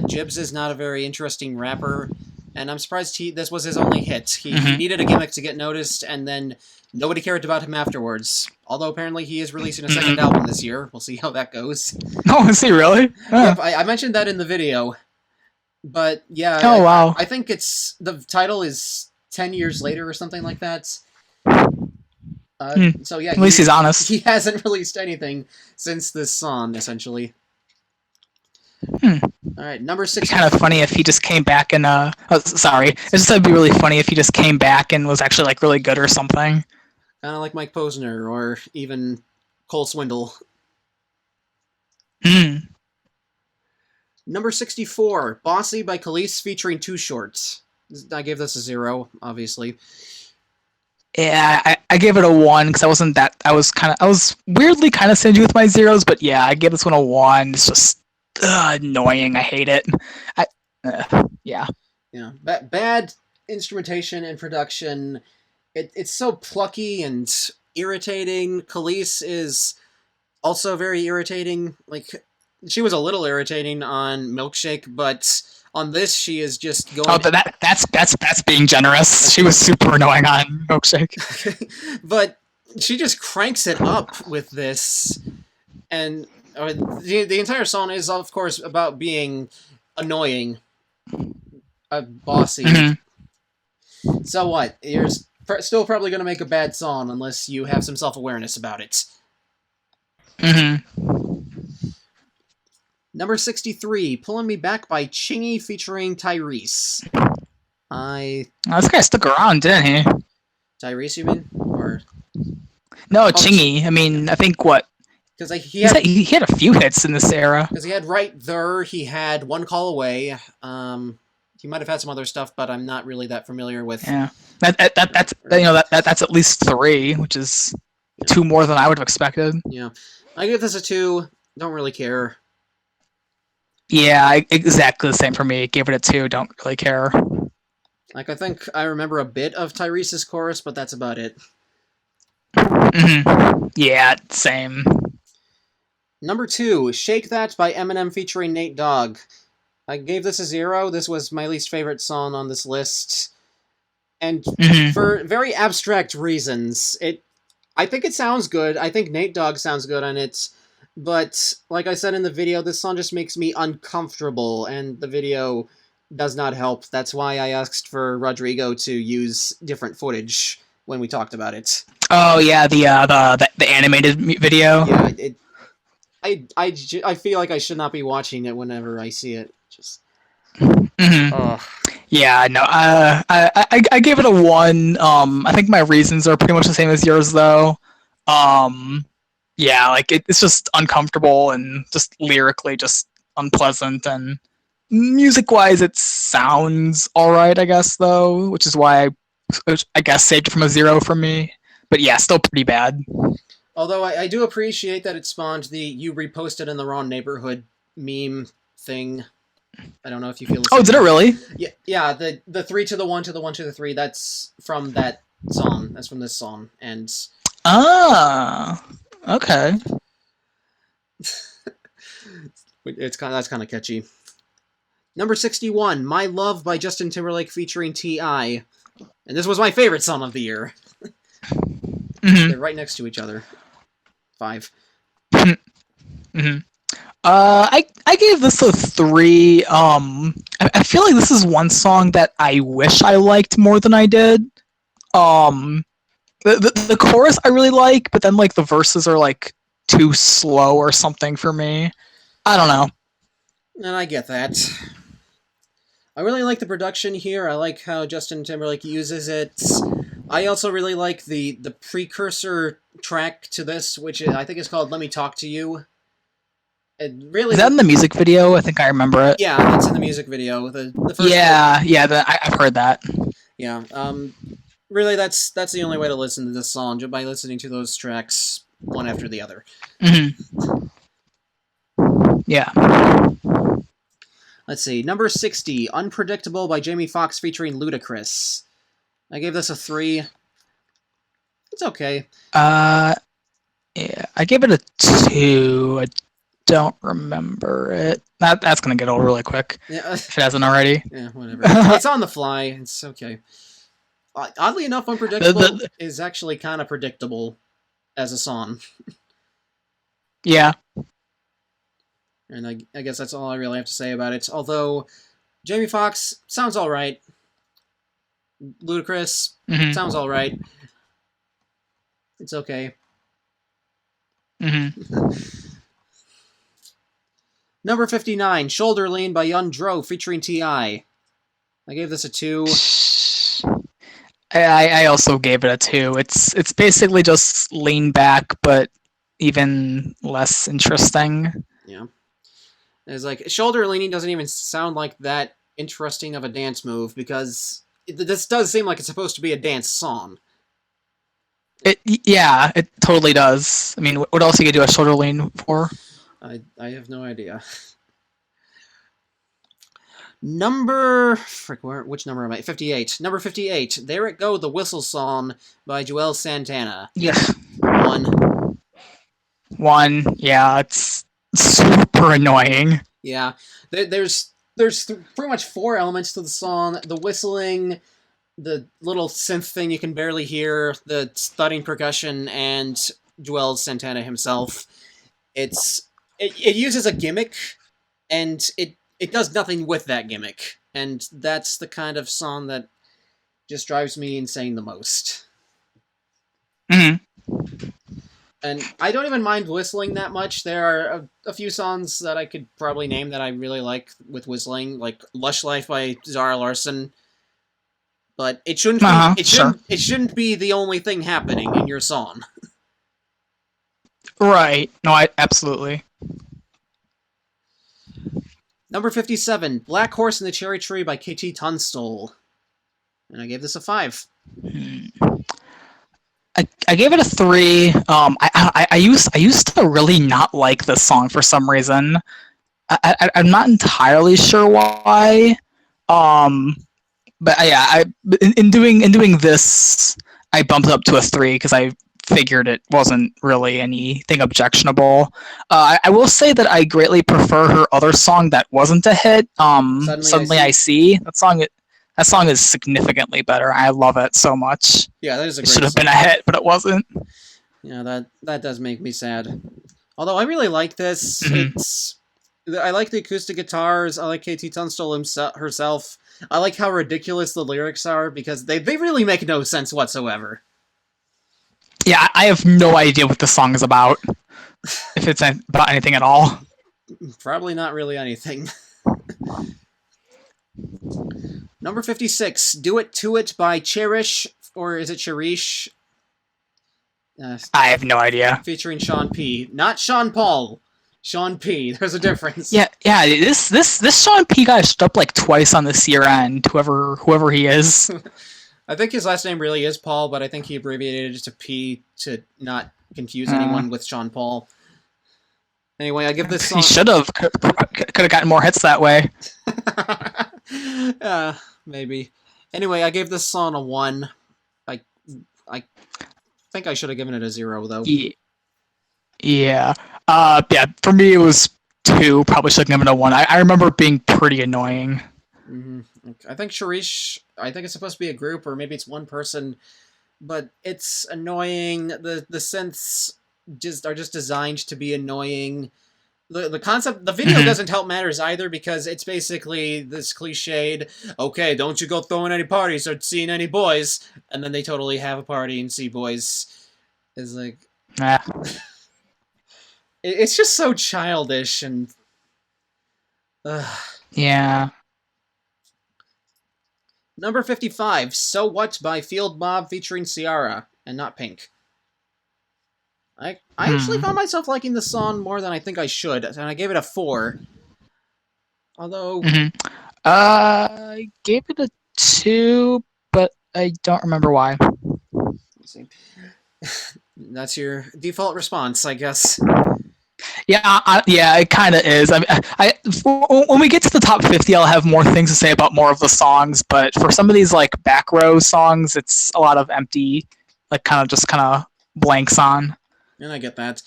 Jibs is not a very interesting rapper. And I'm surprised this was his only hit. He needed a gimmick to get noticed, and then nobody cared about him afterwards. Although apparently he is releasing a second album this year. We'll see how that goes.
Oh, is he really?
Yep, I mentioned that in the video. But yeah.
Oh, wow.
I think the title is 10 years later or something like that. So yeah.
At least he's honest.
He hasn't released anything since this song, essentially. Alright, number 6.
It'd be kind of funny if he just came back and it'd be really funny if he just came back and was actually like really good or something.
Kind of like Mike Posner or even Cole Swindle. Number 64, Bossy by Khalees featuring Too Short. I gave this a 0, obviously.
Yeah, I gave it a 1 because I was weirdly kind of stingy with my zeros, but yeah, I gave this one a 1. It's just annoying. I hate it. Yeah.
Yeah. Bad instrumentation and production. It's so plucky and irritating. Khalees is also very irritating. Like, she was a little irritating on Milkshake, but on this she is just going.
Oh, that's being generous. She was super annoying on Milkshake.
But she just cranks it up with this, and the entire song is, of course, about being annoying, bossy. So what? You're still probably going to make a bad song unless you have some self-awareness about it. Number 63, Pulling Me Back by Chingy featuring Tyrese.
This guy stuck around, didn't he?
Tyrese, you mean? Or
no, Chingy. I mean, I think what?
Because he
had a few hits in this era.
Because he had Right There, he had One Call Away. He might have had some other stuff, but I'm not really that familiar with.
Yeah, that's at least 3, which is 2 more than I would have expected.
Yeah, I give this a 2. Don't really care.
Yeah, exactly the same for me. Gave it a 2. Don't really care.
Like, I think I remember a bit of Tyrese's chorus, but that's about it.
Yeah, same.
Number 2, Shake That by Eminem featuring Nate Dogg. I gave this a 0. This was my least favorite song on this list. And for very abstract reasons. I think it sounds good. I think Nate Dogg sounds good on it. But like I said in the video, this song just makes me uncomfortable, and the video does not help. That's why I asked for Rodrigo to use different footage when we talked about it.
Oh yeah, the animated video.
Yeah, I feel like I should not be watching it whenever I see it. Just.
Mm-hmm. Yeah, no. I gave it a 1. I think my reasons are pretty much the same as yours, though. Yeah, like it's just uncomfortable and just lyrically just unpleasant, and music-wise, it sounds all right, I guess, though, which is why I guess saved it from a 0 for me. But yeah, still pretty bad.
Although I do appreciate that it spawned the "you reposted in the wrong neighborhood" meme thing. I don't know if you feel the same.
Oh, did it really?
Yeah. The 3 to the 1 to the 1 to the 3. That's from that song. That's from this song, and
okay.
that's kind of catchy. Number 61, "My Love" by Justin Timberlake featuring T.I. And this was my favorite song of the year.
Mm-hmm.
They're right next to each other. 5.
Mm-hmm. I gave this a 3. I feel like this is one song that I wish I liked more than I did. The chorus I really like, but then like the verses are like too slow or something for me. I don't know.
And I get that. I really like the production here. I like how Justin Timberlake uses it. I also really like the precursor track to this, which I think is called "Let Me Talk to You." It really
is that in the music video? I think I remember it.
Yeah, that's in the music video. The first
I've heard that.
Yeah. Really, that's the only way to listen to this song, just by listening to those tracks one after the other.
Mm-hmm. Yeah.
Let's see. Number 60, "Unpredictable" by Jamie Foxx featuring Ludacris. I gave this a 3. It's okay.
Yeah, I gave it a 2. I don't remember it. That's gonna get old really quick.
Yeah.
If it hasn't already.
Yeah, whatever. It's on the fly. It's okay. Oddly enough, "Unpredictable" is actually kind of predictable as a song.
Yeah.
And I guess that's all I really have to say about it. Although, Jamie Foxx sounds alright. Ludacris sounds alright. It's okay.
Mm-hmm.
Number 59, "Shoulder Lean" by Young Dro featuring T.I. I gave this a 2.
I also gave it a 2. It's basically just lean back, but even less interesting.
Yeah. It's like, shoulder leaning doesn't even sound like that interesting of a dance move, because this does seem like it's supposed to be a dance song.
It totally does. I mean, what else you could do a shoulder lean for?
I have no idea. Which number am I? 58. Number 58, "There It Go, the Whistle Song" by Joel Santana.
Yes.
1.
Yeah, it's super annoying.
Yeah, there's pretty much 4 elements to the song: the whistling, the little synth thing you can barely hear, the thudding percussion, and Joel Santana himself. It uses a gimmick, and it does nothing with that gimmick, and that's the kind of song that just drives me insane the most.
Mm-hmm.
And I don't even mind whistling that much. There are a few songs that I could probably name that I really like with whistling, like "Lush Life" by Zara Larsson. But it shouldn't be, it shouldn't be the only thing happening in your song.
Right. No, absolutely.
Number 57, "Black Horse and the Cherry Tree" by KT Tunstall. And I gave this a 5.
I gave it a 3. I used to really not like this song for some reason. I'm not entirely sure why. But yeah, in doing this, I bumped it up to a 3 because I figured it wasn't really anything objectionable. I will say that I greatly prefer her other song that wasn't a hit. Suddenly I See. That song is significantly better. I love it so much.
Yeah, that is a great
It should have
song.
been a hit, but it wasn't.
Yeah, that does make me sad. Although I really like this.
Mhm.
I like the acoustic guitars. I like KT Tunstall herself. I like how ridiculous the lyrics are because they really make no sense whatsoever.
Yeah, I have no idea what the song is about. If it's about anything at all.
Probably not really anything. Number 56, Do It To It by Cherish, or is it Cherish?
I have no idea.
Featuring Sean P. Not Sean Paul. Sean P. There's a difference.
Yeah. This Sean P guy showed up like twice on this year end. Whoever he is.
I think his last name really is Paul, but I think he abbreviated it to P to not confuse anyone with Sean Paul. Anyway, I give this song...
He should have. Could have gotten more hits that way.
Maybe. Anyway, I gave this song a 1. I think I should have given it a 0, though.
Yeah. For me it was 2. Probably should have given it a 1. I remember it being pretty annoying.
Mm-hmm. I think Sharish, I think it's supposed to be a group, or maybe it's one person, but it's annoying. The synths are just designed to be annoying. The concept, the video doesn't help matters either, because it's basically this cliched, okay, don't you go throwing any parties or seeing any boys, and then they totally have a party and see boys. It's like...
Nah.
It's just so childish and...
Yeah.
Number 55, So What by Field Mob featuring Ciara, and not Pink. I actually found myself liking the song more than I think I should, and I gave it a 4. Although...
I gave it a 2, but I don't remember why.
Let's see. That's your default response, I guess.
Yeah, it kind of is. I mean, when we get to the top 50, I'll have more things to say about more of the songs. But for some of these like back row songs, it's a lot of empty, like kind of blanks on.
And I get that.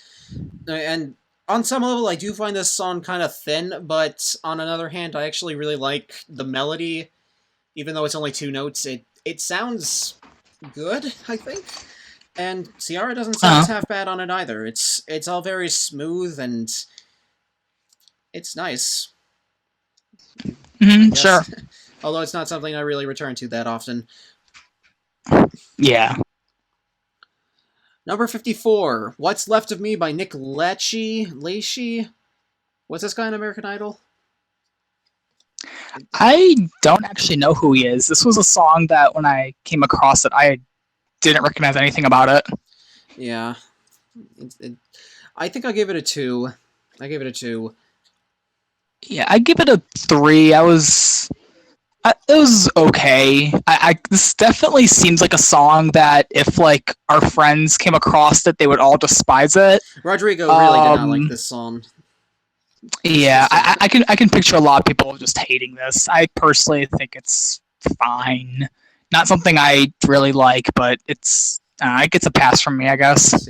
And on some level, I do find this song kind of thin. But on another hand, I actually really like the melody, even though it's only 2 notes. It sounds good, I think. And Ciara doesn't sound half bad on it either. It's all very smooth and it's nice.
Sure.
Although it's not something I really return to that often.
Yeah.
Number 54, What's Left of Me by Nick Lachey. What's this guy in American Idol?
I don't actually know who he is. This was a song that when I came across it, I didn't recognize anything about it.
Yeah. I think I gave it a 2. I gave it a 2.
Yeah, I give it a 3. It was okay. This definitely seems like a song that if like our friends came across it, they would all despise it.
Rodrigo really did not like this song.
Yeah, I can picture a lot of people just hating this. I personally think it's fine. Not something I really like, but it gets a pass from me, I guess.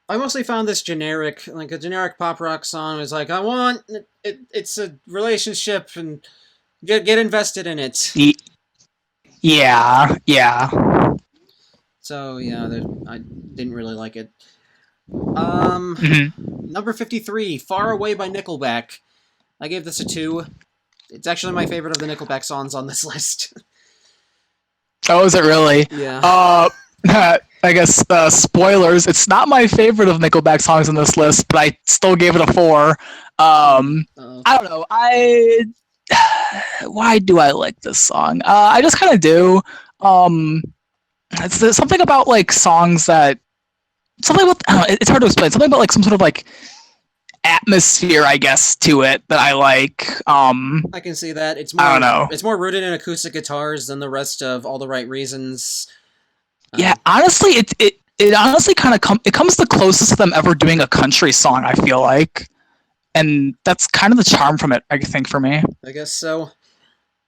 I mostly found this generic, like a generic pop rock song. It's like, I want it's a relationship and get invested in it.
Yeah.
So yeah, I didn't really like it. Number 53, Far Away by Nickelback. I gave this a 2. It's actually my favorite of the Nickelback songs on this list.
Oh, is it really?
Yeah.
I guess spoilers. It's not my favorite of Nickelback songs on this list, but I still gave it a 4. I don't know. Why do I like this song? I just kind of do. There's something about like songs that it's hard to explain. Something about like some sort of like atmosphere, I guess, to it that I like.
I can see that. It's more,
I don't know.
It's more rooted in acoustic guitars than the rest of All the Right Reasons.
Yeah, honestly, it honestly kind of comes the closest to them ever doing a country song, I feel like, and that's kind of the charm from it, I think, for me.
I guess so.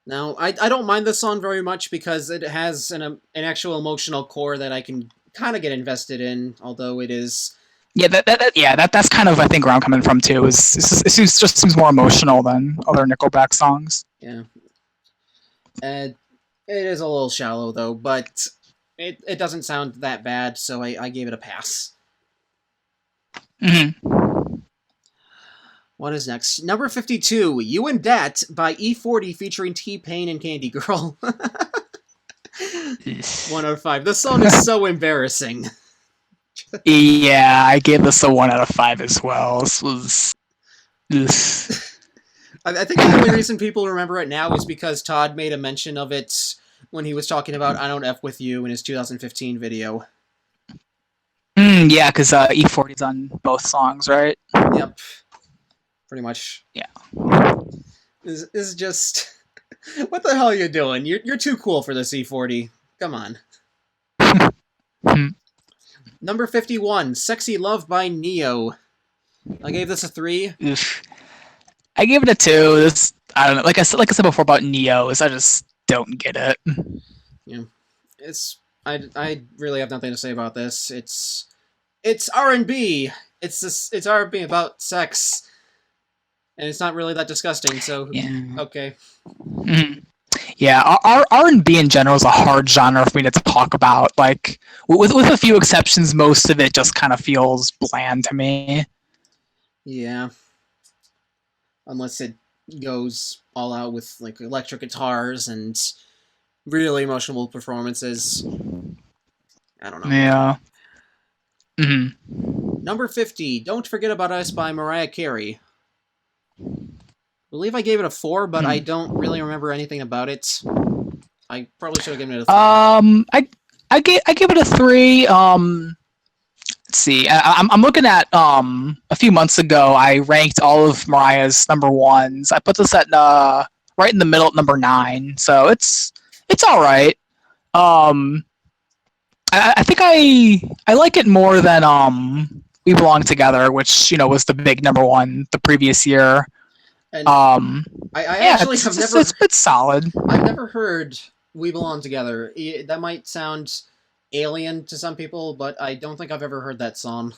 Now, I don't mind this song very much because it has an actual emotional core that I can kind of get invested in, although it is...
Yeah, that's kind of, I think, where I'm coming from, too. It just seems more emotional than other Nickelback songs.
Yeah. It is a little shallow, though, but it doesn't sound that bad, so I gave it a pass.
Mm-hmm.
What is next? Number 52, You and Dat by E40 featuring T-Pain and Candy Girl. 1 out of 5. This song is so embarrassing.
Yeah, I gave this a 1 out of 5 as well. This was...
I think the only reason people remember it now is because Todd made a mention of it when he was talking about I Don't F With You in his 2015 video.
Yeah, because E40's on both songs, right?
Yep. Pretty much.
Yeah.
This is just... What the hell are you doing? You're too cool for this, E40. Come on. Number 51, Sexy Love by Neo. I gave this a 3.
I gave it a 2. This, I don't know. Like I said before about Neo, I just don't get it.
Yeah, I really have nothing to say about this. It's R&B. It's R&B about sex, and it's not really that disgusting. So yeah. Okay.
Mm-hmm. Yeah, R&B in general is a hard genre for me to talk about. Like, with a few exceptions, most of it just kind of feels bland to me.
Yeah. Unless it goes all out with, like, electric guitars and really emotional performances. I don't know.
Yeah. Mm-hmm.
Number 50, Don't Forget About Us by Mariah Carey. I believe I gave it a 4, but I don't really remember anything about it. I probably should have given it a 3.
I gave it a 3. Let's see. I'm looking at a few months ago. I ranked all of Mariah's number ones. I put this at right in the middle at number 9. So it's all right. I think I like it more than We Belong Together, which was the big number 1 the previous year.
And I actually have never...
It's solid.
I've never heard We Belong Together. That might sound alien to some people, but I don't think I've ever heard that song.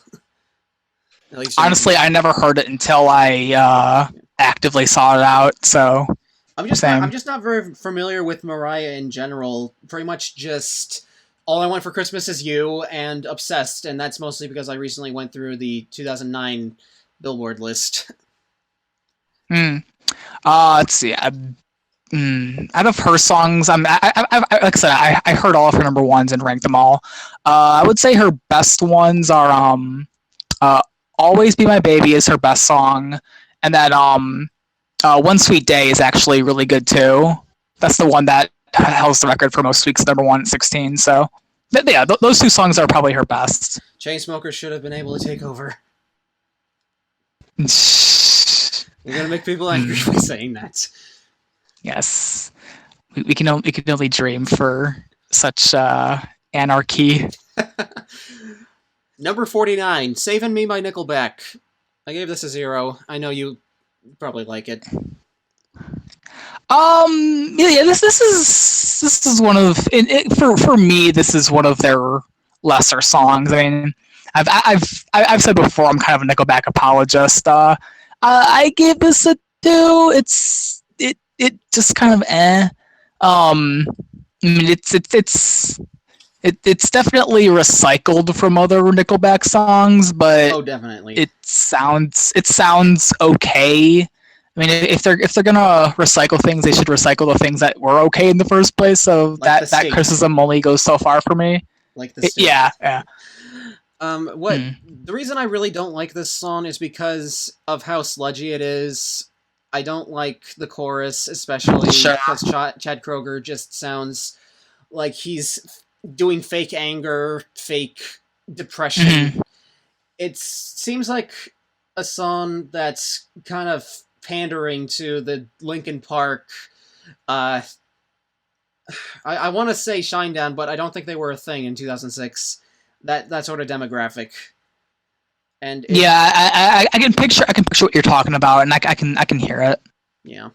At least
honestly, I never heard it until I actively sought it out, so...
I'm just not very familiar with Mariah in general. Pretty much just All I Want for Christmas Is You and Obsessed, and that's mostly because I recently went through the 2009 Billboard list.
Let's see. Out of her songs, like I said, I heard all of her number ones and ranked them all. I would say her best ones are "Always Be My Baby" is her best song, and then "One Sweet Day" is actually really good too. That's the one that holds the record for most weeks number 1 at 16. So yeah, those 2 songs are probably her best.
Chainsmokers should have been able to take over. We're gonna make people angry by saying that.
Yes, we can only dream for such anarchy.
Number 49, "Savin' Me" by Nickelback. I gave this a 0. I know you probably like it.
Yeah. This is one of for me. This is one of their lesser songs. I mean, I've said before, I'm kind of a Nickelback apologist. I gave this a 2. It just kind of I mean, it's definitely recycled from other Nickelback songs, but
oh, definitely.
It sounds okay. I mean, if they're gonna recycle things, they should recycle the things that were okay in the first place. So like that criticism only goes so far for me.
Like the
yeah.
The reason I really don't like this song is because of how sludgy it is. I don't like the chorus, especially because Chad Kroeger just sounds like he's doing fake anger, fake depression.
Mm-hmm.
It seems like a song that's kind of pandering to the Linkin Park. I want to say Shinedown, but I don't think they were a thing in 2006. That sort of demographic. And
I can picture what you're talking about, and I can hear it.
Yeah.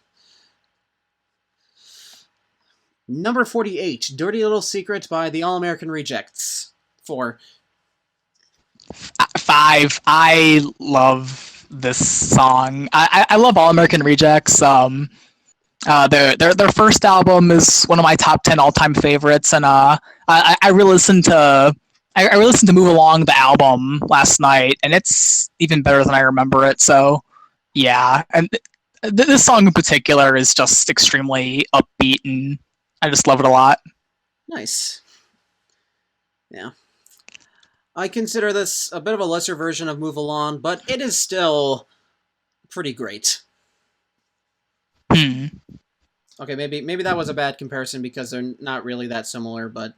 Number 48, "Dirty Little Secret" by the All American Rejects. 4.
5. I love this song. I love All American Rejects. Their first album is one of my top 10 all time favorites, and I re-listened to Move Along, the album, last night, and it's even better than I remember it. So yeah, and this song in particular is just extremely upbeat, and I just love it a lot.
Nice. Yeah. I consider this a bit of a lesser version of Move Along, but it is still pretty great.
Hmm.
Okay, maybe that was a bad comparison because they're not really that similar, but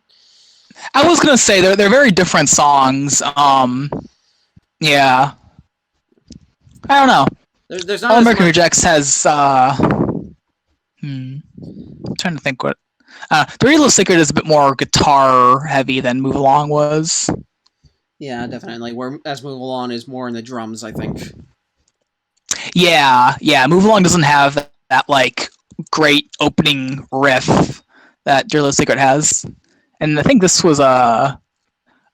I was gonna say they're very different songs. Yeah, I don't know.
there's not
All
as
American
much.
Rejects has. I'm trying to think what. The Real Secret is a bit more guitar heavy than Move Along was.
Yeah, definitely. Whereas Move Along is more in the drums, I think.
Yeah, Move Along doesn't have that like great opening riff that Dear Little Secret has, and I think this was on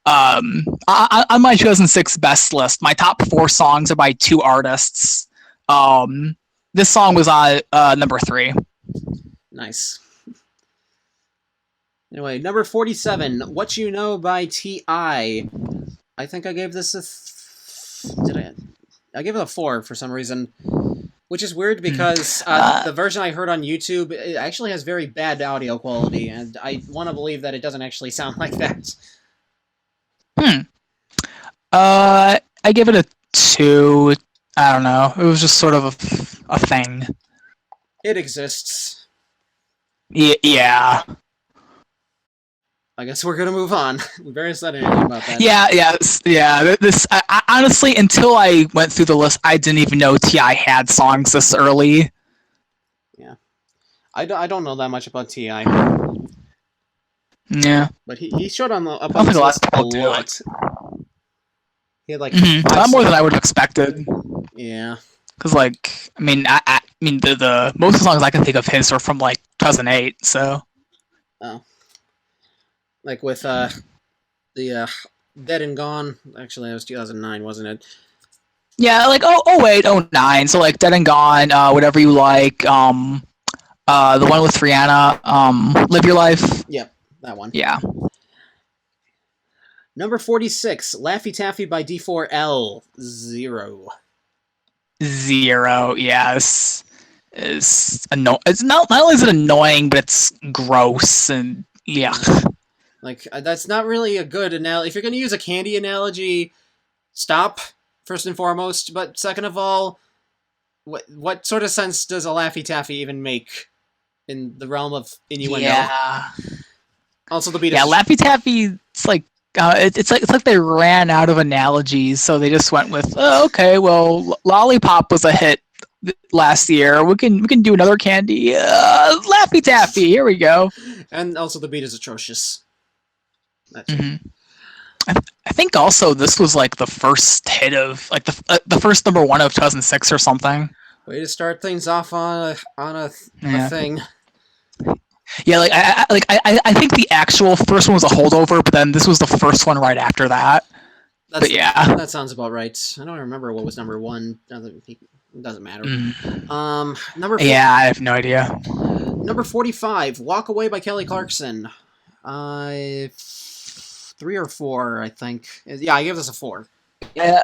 my 2006 best list. My top 4 songs are by 2 artists. This song was on number 3.
Nice. Anyway, number 47, What You Know by T.I. I think I gave this I gave it a 4 for some reason, which is weird because the version I heard on YouTube, it actually has very bad audio quality, and I want to believe that it doesn't actually sound like that.
I give it a 2. I don't know. It was just sort of a thing.
It exists.
Yeah.
I guess we're gonna move on. We barely said anything about that.
Yeah. This I, honestly, until I went through the list, I didn't even know T.I. had songs this early.
Yeah, I don't know that much about T.I.
Yeah,
but he showed up
I
on
think
this
a lot
list
of
a
people do.
lot. He had like
A lot more than I would have expected.
Yeah,
because like I mean the most of the songs I can think of his are from like 2008. So
like with the Dead and Gone. Actually, that was 2009, wasn't it?
yeah, like 08, 09. So like Dead and Gone, Whatever You Like, the one with Rihanna, Live Your Life.
Yep, that one.
Yeah.
Number 46, Laffy Taffy by D4L. 0.
0. Yes. It's not only is it annoying, but it's gross and yeah.
Like that's not really a good analogy. If you're going to use a candy analogy, stop first and foremost. But second of all, what sort of sense does a Laffy Taffy even make in the realm of innuendo?
Yeah.
Also, the beat.
Yeah, Laffy Taffy. It's like it's like they ran out of analogies, so they just went with okay. Well, Lollipop was a hit last year. We can do another candy. Laffy Taffy. Here we go.
And also, the beat is atrocious.
Mm-hmm. I think also this was like the first hit of like the first number 1 of 2006 or something.
Way to start things off on a thing.
Yeah, I think the actual first one was a holdover, but then this was the first one right after that. But yeah,
that sounds about right. I don't remember what was number 1. It doesn't matter. Number.
Yeah, I have no idea.
Number 45, Walk Away by Kelly Clarkson. 3 or 4, I think. Yeah, I gave this a 4.
Yeah,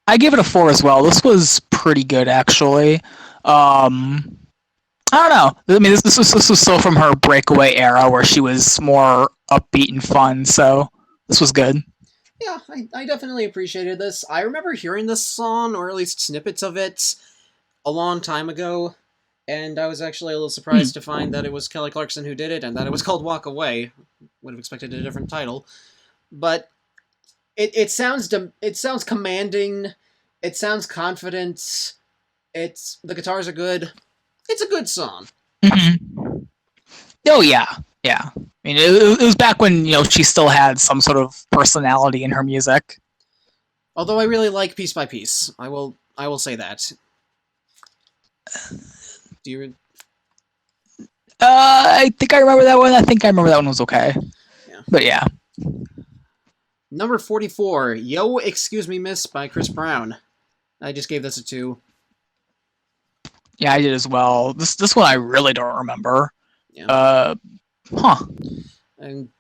I gave it a 4 as well. This was pretty good, actually. I don't know. I mean, this was still from her breakaway era where she was more upbeat and fun, so this was good.
Yeah, I definitely appreciated this. I remember hearing this song, or at least snippets of it, a long time ago, and I was actually a little surprised to find that it was Kelly Clarkson who did it, and that it was called Walk Away. Would have expected a different title. But it sounds commanding, it sounds confident, the guitars are good. It's a good song.
Mm-hmm. Oh yeah. I mean, it was back when she still had some sort of personality in her music.
Although I really like Piece by Piece, I will say that. Do you?
I think I remember that one. I think I remember that one was okay.
Yeah.
But yeah.
Number 44, Yo, Excuse Me Miss by Chris Brown. I just gave this a 2.
Yeah, I did as well. This one I really don't remember.
Yeah.
Huh.
And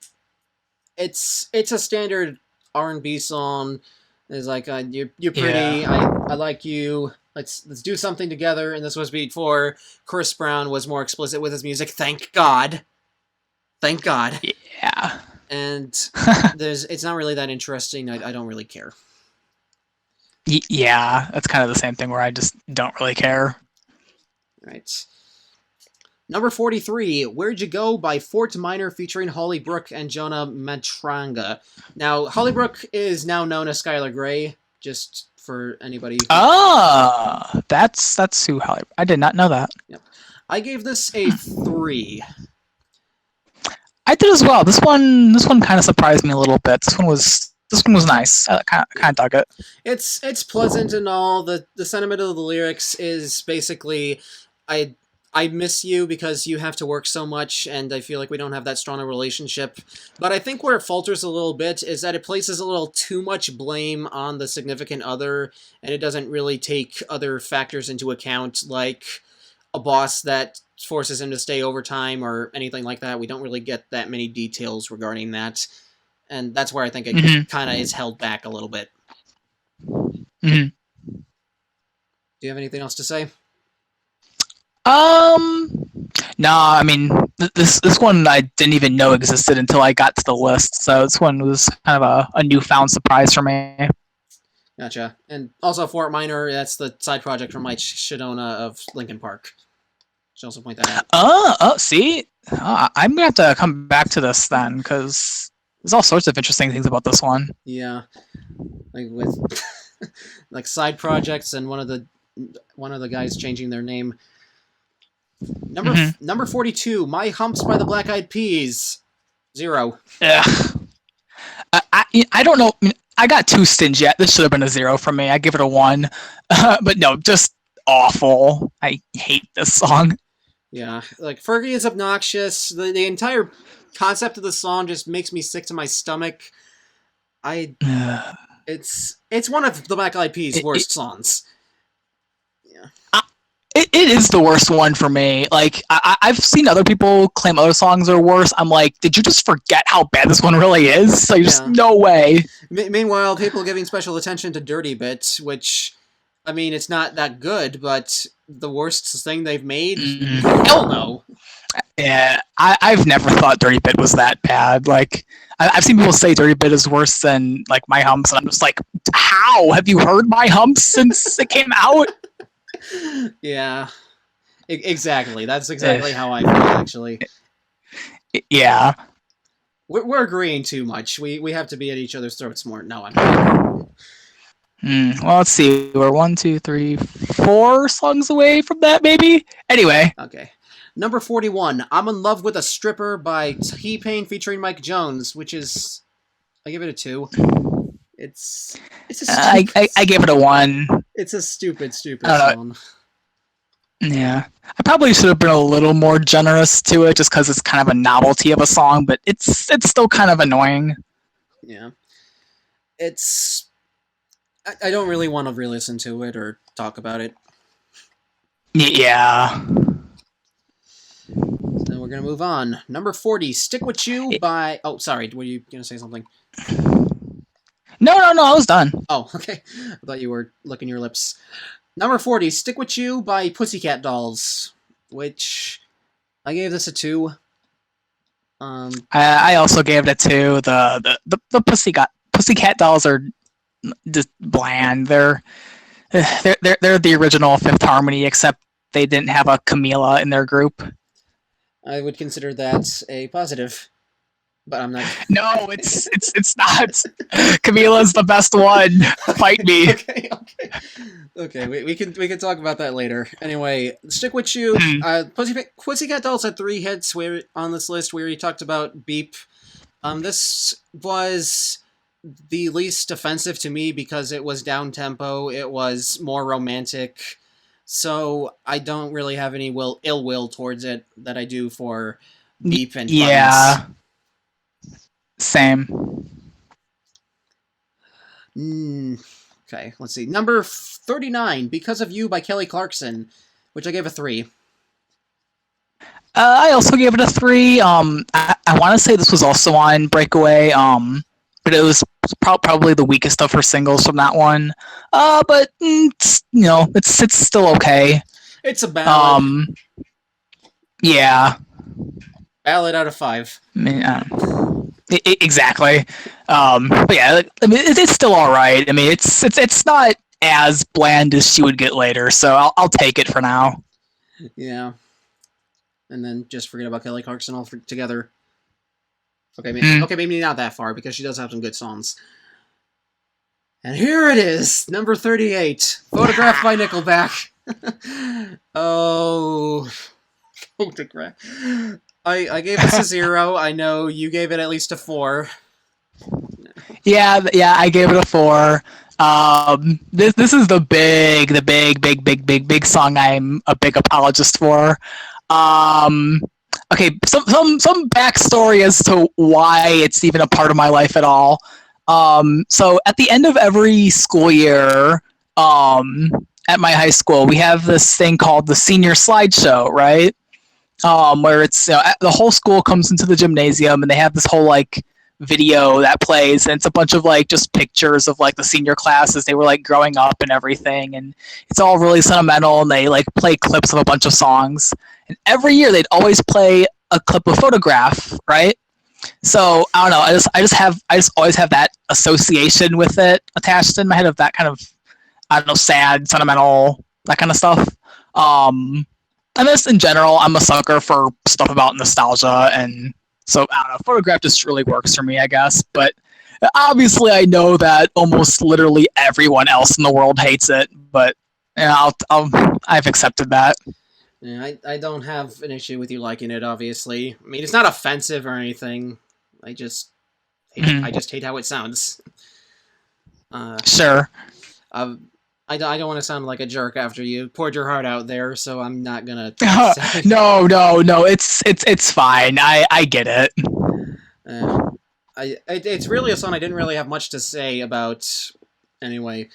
it's a standard R&B song. It's like you're pretty.
Yeah.
I like you. let's do something together. And this was before Chris Brown was more explicit with his music. Thank God. Thank God.
Yeah.
And it's not really that interesting. I don't really care.
Yeah, that's kind of the same thing where I just don't really care.
Right. Number 43, Where'd You Go by Fort Minor featuring Hollybrook and Jonah Matranga. Now, Hollybrook is now known as Skylar Grey, just for anybody.
That's who Hollybrook. I did not know that.
Yep. I gave this a 3.
I did as well. This one kind of surprised me a little bit. This one was nice. I kind of dug it.
It's pleasant and all. The sentiment of the lyrics is basically, I miss you because you have to work so much, and I feel like we don't have that strong a relationship. But I think where it falters a little bit is that it places a little too much blame on the significant other, and it doesn't really take other factors into account, like a boss that forces him to stay overtime or anything like that. We don't really get that many details regarding that, and that's where I think it kind of is held back a little bit.
Mm-hmm.
Do you have anything else to say?
No, I mean, this one I didn't even know existed until I got to the list, so this one was kind of a newfound surprise for me.
Gotcha. And also Fort Minor, that's the side project from Mike Shidona of Linkin Park. Should also point that out.
See? I'm gonna have to come back to this then, because there's all sorts of interesting things about this one.
Yeah. Like with like side projects and one of the guys changing their name. Number 42, My Humps by the Black Eyed Peas. 0.
Yeah. I don't know. I mean, I got too stingy. This should have been a 0 for me. I give it a 1. But no, just awful. I hate this song.
Yeah, like Fergie is obnoxious. The entire concept of the song just makes me sick to my stomach. It's one of the Black Eyed Peas' worst songs. Yeah.
It is the worst one for me. Like, I've seen other people claim other songs are worse. I'm like, did you just forget how bad this one really is? Like, just no way.
Meanwhile, people giving special attention to Dirty Bit, which, I mean, it's not that good, but the worst thing they've made? Hell no.
Yeah, I've never thought Dirty Bit was that bad. Like, I've seen people say Dirty Bit is worse than, like, My Humps, and I'm just like, how? Have you heard My Humps since it came out?
Yeah, exactly. That's exactly how I feel, actually.
Yeah.
We're agreeing too much. We have to be at each other's throats more. No, I'm not.
Well, let's see. We're 1, 2, 3, 4 songs away from that, maybe? Anyway.
Okay. Number 41, I'm in Love with a Stripper by T-Pain featuring Mike Jones, which is... I give it a 2. It's a stupid...
I gave it a 1.
It's a stupid song.
Yeah. I probably should have been a little more generous to it just because it's kind of a novelty of a song, but it's still kind of annoying.
Yeah. It's... I don't really want to re-listen to it or talk about it.
Yeah.
So we're going to move on. Number 40, Stick With You by... Oh, sorry. Were you going to say something?
No, I was done.
Oh, okay. I thought you were licking your lips. Number 40, Stick With You by Pussycat Dolls, which I gave this a 2.
I also gave it a 2. The Pussycat Dolls are just bland. They're the original Fifth Harmony, except they didn't have a Camila in their group.
I would consider that a positive. But I'm not.
No, it's not. Camila's the best one. Fight me.
Okay. We can talk about that later. Anyway, Stick With You. Pussycat Dolls had 3 hits on this list. We already talked about Beep. This was the least offensive to me because it was down tempo. It was more romantic. So I don't really have any ill will towards it that I do for Beep and
yeah.
Buttons.
Same.
Okay, let's see. Number 39, Because of You by Kelly Clarkson, which I gave a 3.
I also gave it a 3. I want to say this was also on Breakaway, but it was probably the weakest of her singles from that one. But it's still okay.
It's a ballad.
Yeah.
Ballad out of 5.
I mean, exactly. But yeah, I mean, it's still all right. I mean, it's not as bland as she would get later, so I'll take it for now.
Yeah. And then just forget about Kelly Clarkson altogether. Okay, maybe not that far, because she does have some good songs. And here it is, number 38, Photograph by Nickelback. Oh, Photograph. I gave this a 0. I know you gave it at least a 4.
Yeah, I gave it a 4. This is the big song I'm a big apologist for. Okay, some backstory as to why it's even a part of my life at all. So at the end of every school year, at my high school, we have this thing called the senior slideshow, right? Where it's the whole school comes into the gymnasium and they have this whole like video that plays, and it's a bunch of like just pictures of like the senior class as they were like growing up and everything, and it's all really sentimental, and they like play clips of a bunch of songs, and every year they'd always play a clip of Photograph, right? So I don't know, I just always have that association with it attached in my head of that kind of, I don't know, sad, sentimental, that kind of stuff. And this in general, I'm a sucker for stuff about nostalgia, and so I don't know, Photograph just really works for me, I guess. But obviously, I know that almost literally everyone else in the world hates it. But I've accepted that.
Yeah, I don't have an issue with you liking it. Obviously, I mean, it's not offensive or anything. I just hate how it sounds.
Sure.
I don't want to sound like a jerk after you poured your heart out there, so I'm not gonna.
No, it's fine. I get it.
It's really a song I didn't really have much to say about. Anyway,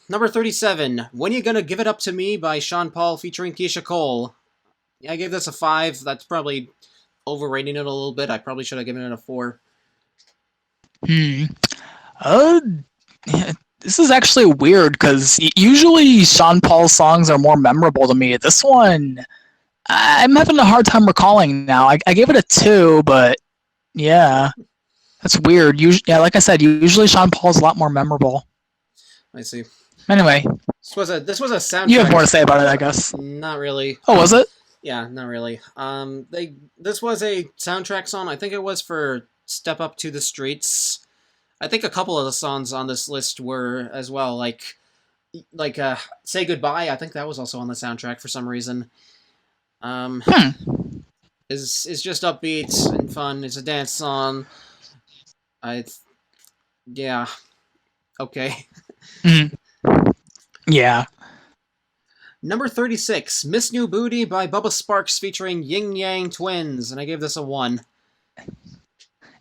number 37, "When You Gonna Give It Up to Me" by Sean Paul featuring Keisha Cole. Yeah, I gave this a 5. That's probably overrating it a little bit. I probably should have given it a 4.
Yeah, this is actually weird because usually Sean Paul's songs are more memorable to me. This one, I'm having a hard time recalling now. I gave it a 2, but yeah, that's weird. Yeah, like I said, usually Sean Paul's a lot more memorable.
I see.
Anyway,
this was a soundtrack.
You have more to say about it, I guess.
Not really.
Oh, was it?
Yeah, not really. This was a soundtrack song. I think it was for "Step Up to the Streets." I think a couple of the songs on this list were as well, like "Say Goodbye." I think that was also on the soundtrack for some reason. Is just upbeat and fun. It's a dance song. Yeah, okay.
Yeah.
Number 36, "Miss New Booty" by Bubba Sparxxx featuring Yin Yang Twins, and I gave this a 1.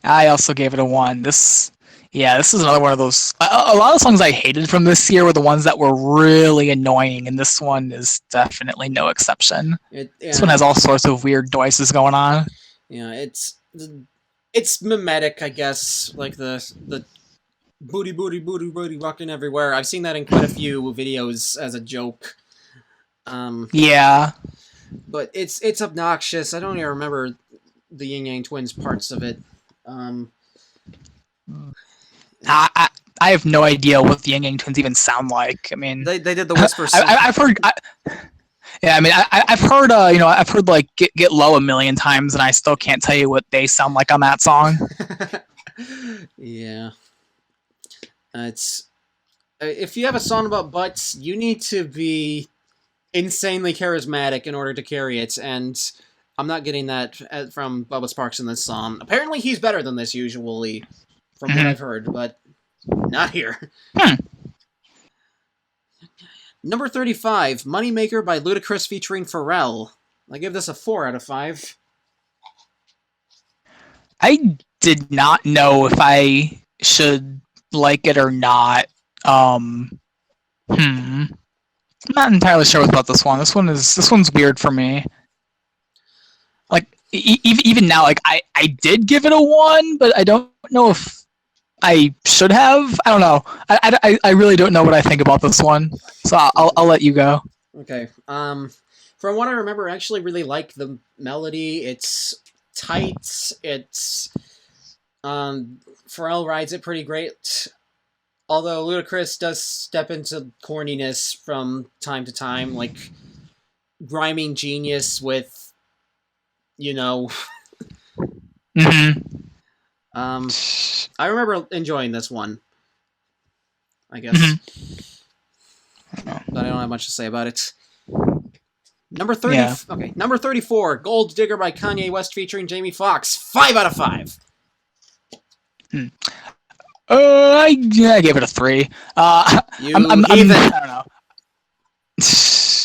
I also gave it a 1. This is another one of those. A lot of songs I hated from this year were the ones that were really annoying, and this one is definitely no exception. This one has all sorts of weird noises going on.
Yeah, it's mimetic, I guess, like the booty rocking everywhere. I've seen that in quite a few videos as a joke.
Yeah.
But it's obnoxious. I don't even remember the Yin Yang Twins parts of it.
I have no idea what the Yin Yang Twins even sound like. I mean,
they did the whisper.
I've heard. I've heard. I've heard like Get Low a million times, and I still can't tell you what they sound like on that song.
Yeah, it's if you have a song about butts, you need to be insanely charismatic in order to carry it, and I'm not getting that from Bubba Sparxxx in this song. Apparently, he's better than this usually. From what I've heard, but not here. Number 35, "Moneymaker" by Ludacris featuring Pharrell. I give this a 4 out of 5.
I did not know if I should like it or not. I'm not entirely sure about this one. This one's weird for me. Like even now, like I did give it a 1, but I don't know if I should have. I don't know. I really don't know what I think about this one. So I'll let you go.
Okay. From what I remember, I actually really like the melody. It's tight. It's Pharrell rides it pretty great. Although Ludacris does step into corniness from time to time, like rhyming genius with, you know.
Mm-hmm.
I remember enjoying this one. I guess. But I don't have much to say about it. Number 30.
Yeah.
Okay, number 34, Gold Digger by Kanye West featuring Jamie Foxx. 5 out of 5.
I gave it a 3.
You
I don't know.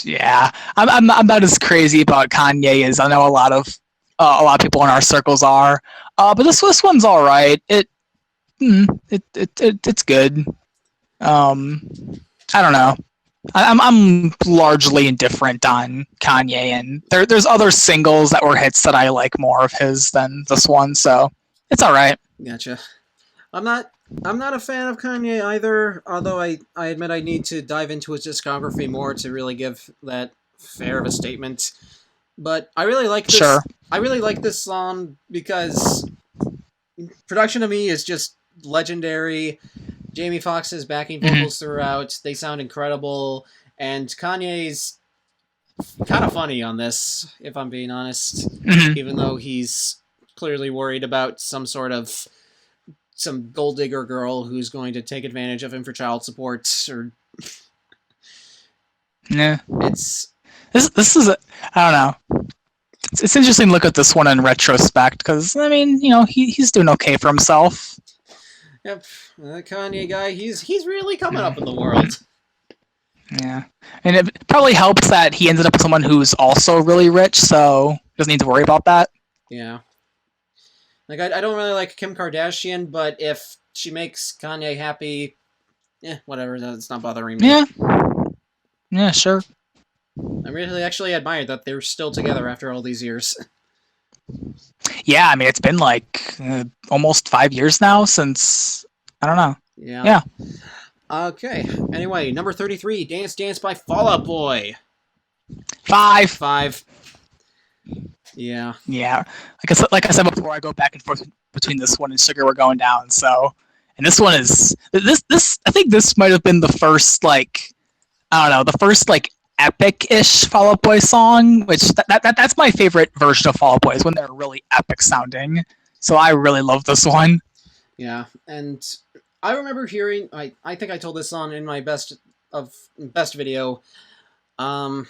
Yeah, I'm not as crazy about Kanye as I know a lot of people in our circles are. But this one's all right. It's good. I don't know. I'm largely indifferent on Kanye, and there's other singles that were hits that I like more of his than this one, so it's all right.
Gotcha. I'm not a fan of Kanye either, although I admit I need to dive into his discography more to really give that fair of a statement. But I really like this.
Sure.
I really like this song because production to me is just legendary. Jamie Foxx's backing vocals throughout, they sound incredible, and Kanye's kind of funny on this, if I'm being honest, even though he's clearly worried about some gold digger girl who's going to take advantage of him for child support, or...
Yeah.
It's...
This is, I don't know. It's interesting to look at this one in retrospect, because, I mean, you know, he's doing okay for himself.
Yep, the Kanye guy, he's really coming up in the world.
Yeah, and it probably helps that he ended up with someone who's also really rich, so he doesn't need to worry about that.
Yeah. Like, I don't really like Kim Kardashian, but if she makes Kanye happy, whatever, that's not bothering me.
Yeah, sure.
I really actually admire that they're still together after all these years.
Yeah, I mean, it's been like almost 5 years now since, I don't know.
Yeah. Okay. Anyway, number 33, Dance Dance by Fall Out Boy.
5.
Yeah.
Yeah. Like I said before, I go back and forth between this one and Sugar We're Going Down. So, and this one is this. I think this might have been the first epic-ish Fall Out Boy song, which that's my favorite version of Fall Out Boy, is when they're really epic sounding. So I really love this one.
Yeah, and I remember hearing, I think I told this on in my best video. I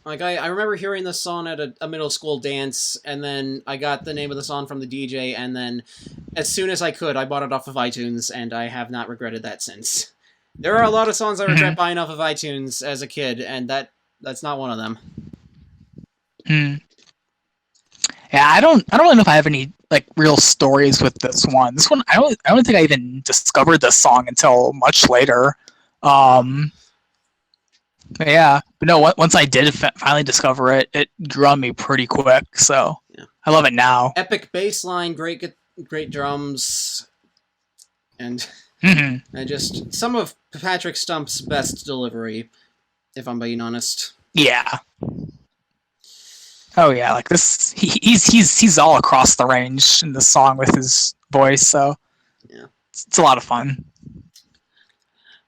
remember hearing this song at a middle school dance, and then I got the name of the song from the DJ, and then as soon as I could, I bought it off of iTunes, and I have not regretted that since. There are a lot of songs I regret buying off of iTunes as a kid, and that's not one of them.
Yeah, I don't really know if I have any like real stories with this one. This one, I don't think I even discovered this song until much later. But no, once I did finally discover it, it grew on me pretty quick. So yeah. I love it now.
Epic bass line, great drums, and and just some of Patrick Stump's best delivery, if I'm being honest.
Yeah. Oh yeah, like this, he's all across the range in this song with his voice. So
yeah,
it's a lot of fun.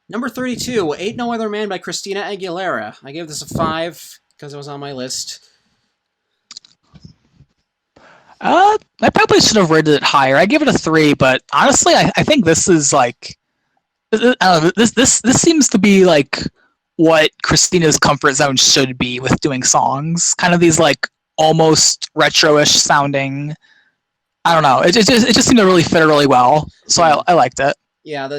Number 32, Ain't No Other Man by Christina Aguilera. I gave this a 5 because it was on my list.
I probably should have rated it higher. I gave it a 3, but honestly, I think this is like, this seems to be like what Christina's comfort zone should be with doing songs. Kind of these like almost retro-ish sounding. I don't know. It just seemed to really fit her really well. So I liked it.
Yeah,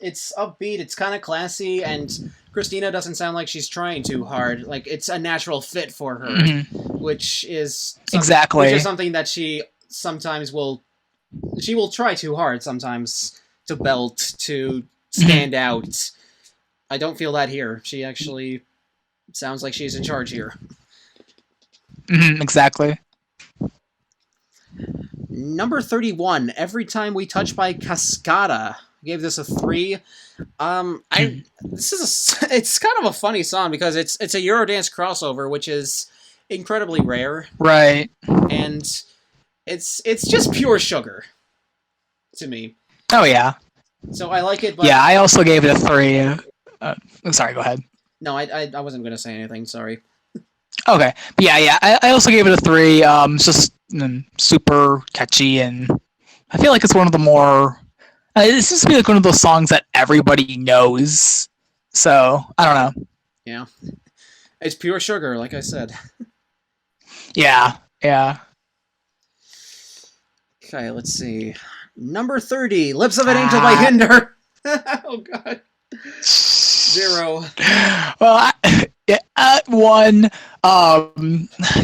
it's upbeat, it's kind of classy, and Christina doesn't sound like she's trying too hard. Like, it's a natural fit for her, which is something that she sometimes will try too hard sometimes to belt, to stand out. I don't feel that here. She actually sounds like she's in charge here.
Exactly.
Number 31, Every Time We Touch by Cascada. gave this a 3. It's kind of a funny song because it's a Eurodance crossover, which is incredibly rare,
Right.
and it's just pure sugar to me.
Oh yeah.
So I like it. But
Yeah, I also gave it a 3. Sorry, go ahead.
no, I wasn't going to say anything. Sorry.
Okay. But yeah. I also gave it a 3. It's just super catchy, and I feel like it's one of the more. It seems to be like one of those songs that everybody knows. So I don't know.
Yeah, it's pure sugar, like I said.
Yeah.
Okay, let's see. Number 30, "Lips of an Angel" by Hinder. Oh God. 0.
Well, 1.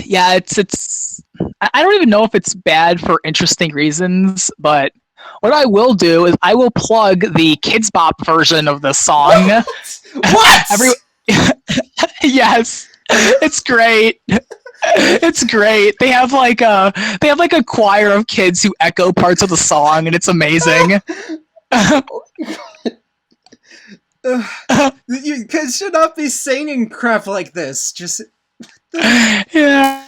Yeah, it's. I don't even know if it's bad for interesting reasons, but what I will do is I will plug the Kids Bop version of the song.
What?
Yes, it's great. It's great. They have like a choir of kids who echo parts of the song, and it's amazing.
You kids should not be singing crap like this. Just
Yeah.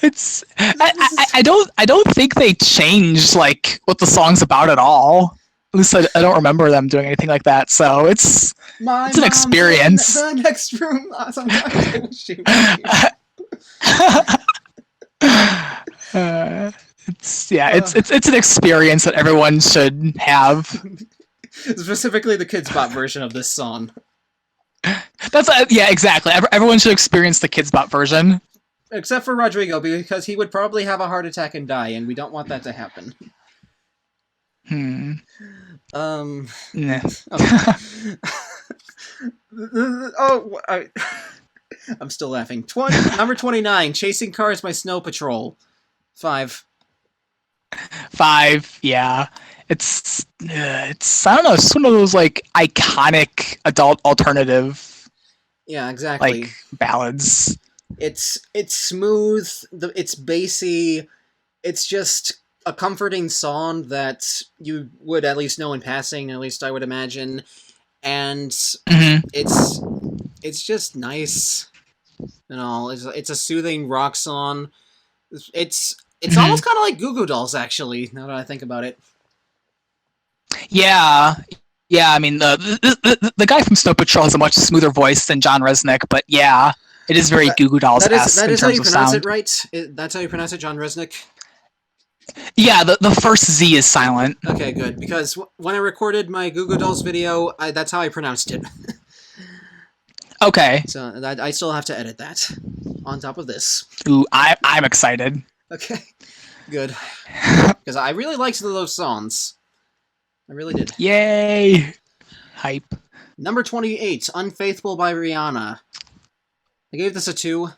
It's I don't think they changed like what the song's about at all. At least I don't remember them doing anything like that. So it's an experience.
The next room. Sometimes I will shoot
it's an experience that everyone should have.
Specifically, the Kids Bop version of this song.
That's yeah, exactly. Everyone should experience the Kids Bop version.
Except for Rodrigo, because he would probably have a heart attack and die, and we don't want that to happen.
Nah.
I'm still laughing. Number 29, "Chasing Cars" by Snow Patrol. 5.
5, yeah. It's I don't know. It's one of those like iconic adult alternative
Yeah, exactly.
like ballads.
It's smooth. It's bassy. It's just a comforting song that you would at least know in passing. At least I would imagine, and it's just nice and all. It's a soothing rock song. It's almost kind of like Goo Goo Dolls, actually. Now that I think about it.
Yeah. I mean, the guy from Snow Patrol has a much smoother voice than John Resnick, but yeah, it is very Goo Goo Dolls-esque
That
in
is how
terms
you
of
pronounce
sound.
it, right? That's how you pronounce it, John Resnick?
Yeah, the first Z is silent.
Okay, good. Because when I recorded my Goo Goo Dolls video, that's how I pronounced it.
Okay.
So I still have to edit that on top of this.
Ooh, I'm excited.
Okay, good. Because I really liked those songs. I really did.
Yay! Hype.
Number 28, "Unfaithful" by Rihanna. I gave this a 2.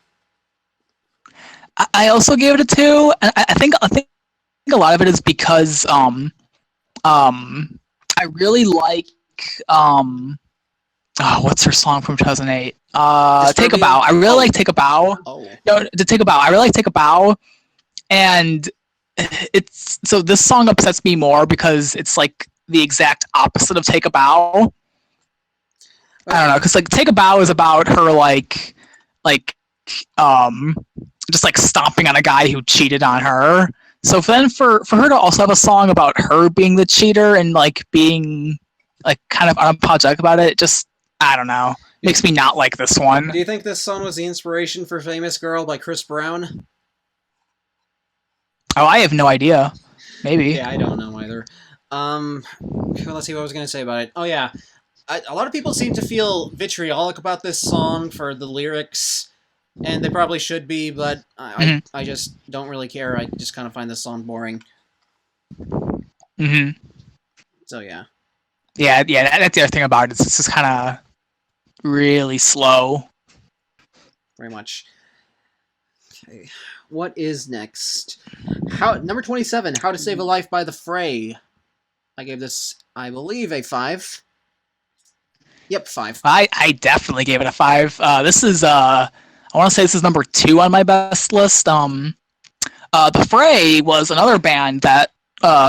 I also gave it a 2, and I think a lot of it is because I really like what's her song from 2008? Take a Bow. I really like Take a Bow.
Oh.
No, to Take a Bow. I really like Take a Bow, and it's so this song upsets me more because it's like the exact opposite of Take a Bow. I don't know, because like Take a Bow is about her like just like stomping on a guy who cheated on her. So then for her to also have a song about her being the cheater and like being like kind of unapologetic about it, just I don't know, makes me not like this one.
Do you think this song was the inspiration for "Famous Girl" by Chris Brown?
Oh, I have no idea. Maybe.
Yeah, I don't know either. Let's see what I was going to say about it. Oh yeah, a lot of people seem to feel vitriolic about this song for the lyrics, and they probably should be, but I just don't really care. I just kind of find this song boring. So yeah.
Yeah, that's the other thing about it. It's just kind of really slow.
Very much. Okay. What is next? Number 27, "How to Save a Life" by The Fray. I gave this, I believe, a 5. Yep, 5.
I definitely gave it a 5. This is I want to say this is number 2 on my best list. The Fray was another band that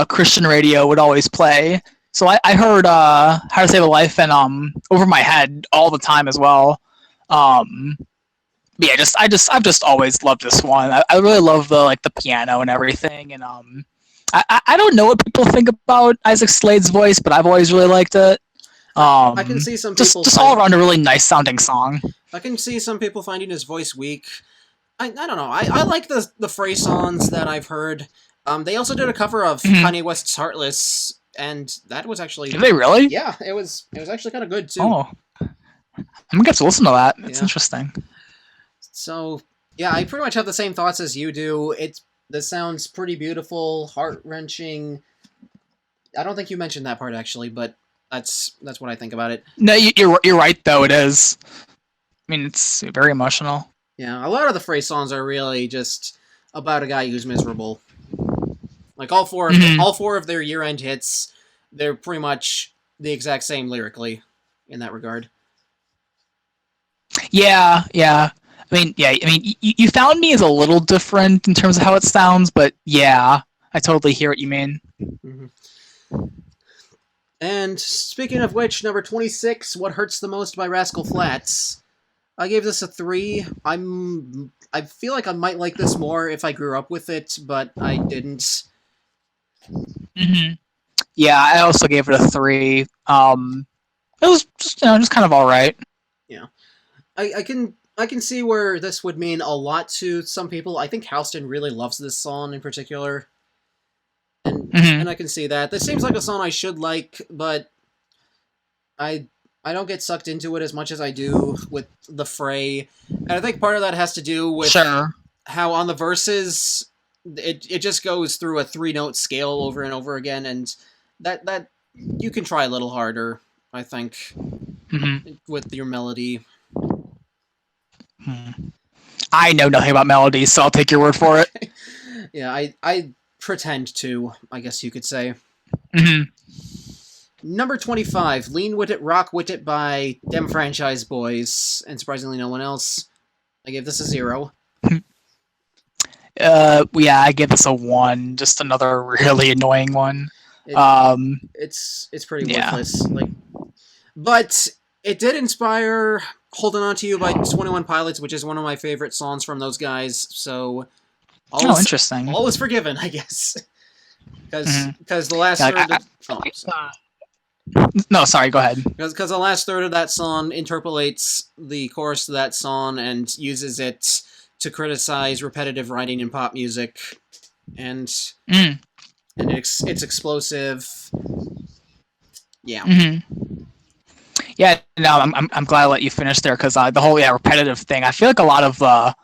Christian radio would always play. So I heard How to Save a Life and Over My Head all the time as well. Yeah, I've just always loved this one. I really love the piano and everything, and I don't know what people think about Isaac Slade's voice, but I've always really liked it.
I can see some people
just all around a really nice sounding song.
I can see some people finding his voice weak. I don't know. I like the Frey songs that I've heard. They also did a cover of Kanye West's "Heartless," and that was actually.
Did they really?
Yeah, it was actually kind of good too.
Oh, I'm gonna get to listen to that. It's interesting.
So yeah, I pretty much have the same thoughts as you do. This sounds pretty beautiful, heart wrenching. I don't think you mentioned that part actually, but that's what I think about it.
No, you're right though. It is. I mean, it's very emotional.
Yeah, a lot of the Frey songs are really just about a guy who's miserable. Like all four of their year-end hits, they're pretty much the exact same lyrically in that regard.
Yeah. I mean, you found me is a little different in terms of how it sounds, but yeah, I totally hear what you mean.
Mm-hmm. And speaking of which, number 26, "What Hurts the Most" by Rascal Flatts. I gave this a 3. I feel like I might like this more if I grew up with it, but I didn't.
Mm-hmm. Yeah, I also gave it a 3. It was just kind of all right.
Yeah, I can see where this would mean a lot to some people. I think Houston really loves this song in particular, and I can see that. This seems like a song I should like, but I don't get sucked into it as much as I do with the Frey, and I think part of that has to do with how on the verses it just goes through a 3-note scale over and over again, and that you can try a little harder, I think, with your melody.
I know nothing about melodies, so I'll take your word for it.
Yeah, I pretend to, I guess you could say. Number 25, "Lean With It, Rock With It" by Dem Franchise Boys, and surprisingly no one else. I gave this a 0.
Yeah, I give this a 1. Just another really annoying one.
It's pretty worthless. But it did inspire "Holding On To You" by 21 Pilots, which is one of my favorite songs from those guys. So,
interesting.
All is forgiven, I guess. Because the last
no, sorry, go ahead.
Because the last third of that song interpolates the chorus to that song and uses it to criticize repetitive writing in pop music, and it's explosive. Yeah.
Yeah, no, I'm glad I let you finish there because the whole repetitive thing. I feel like a lot of the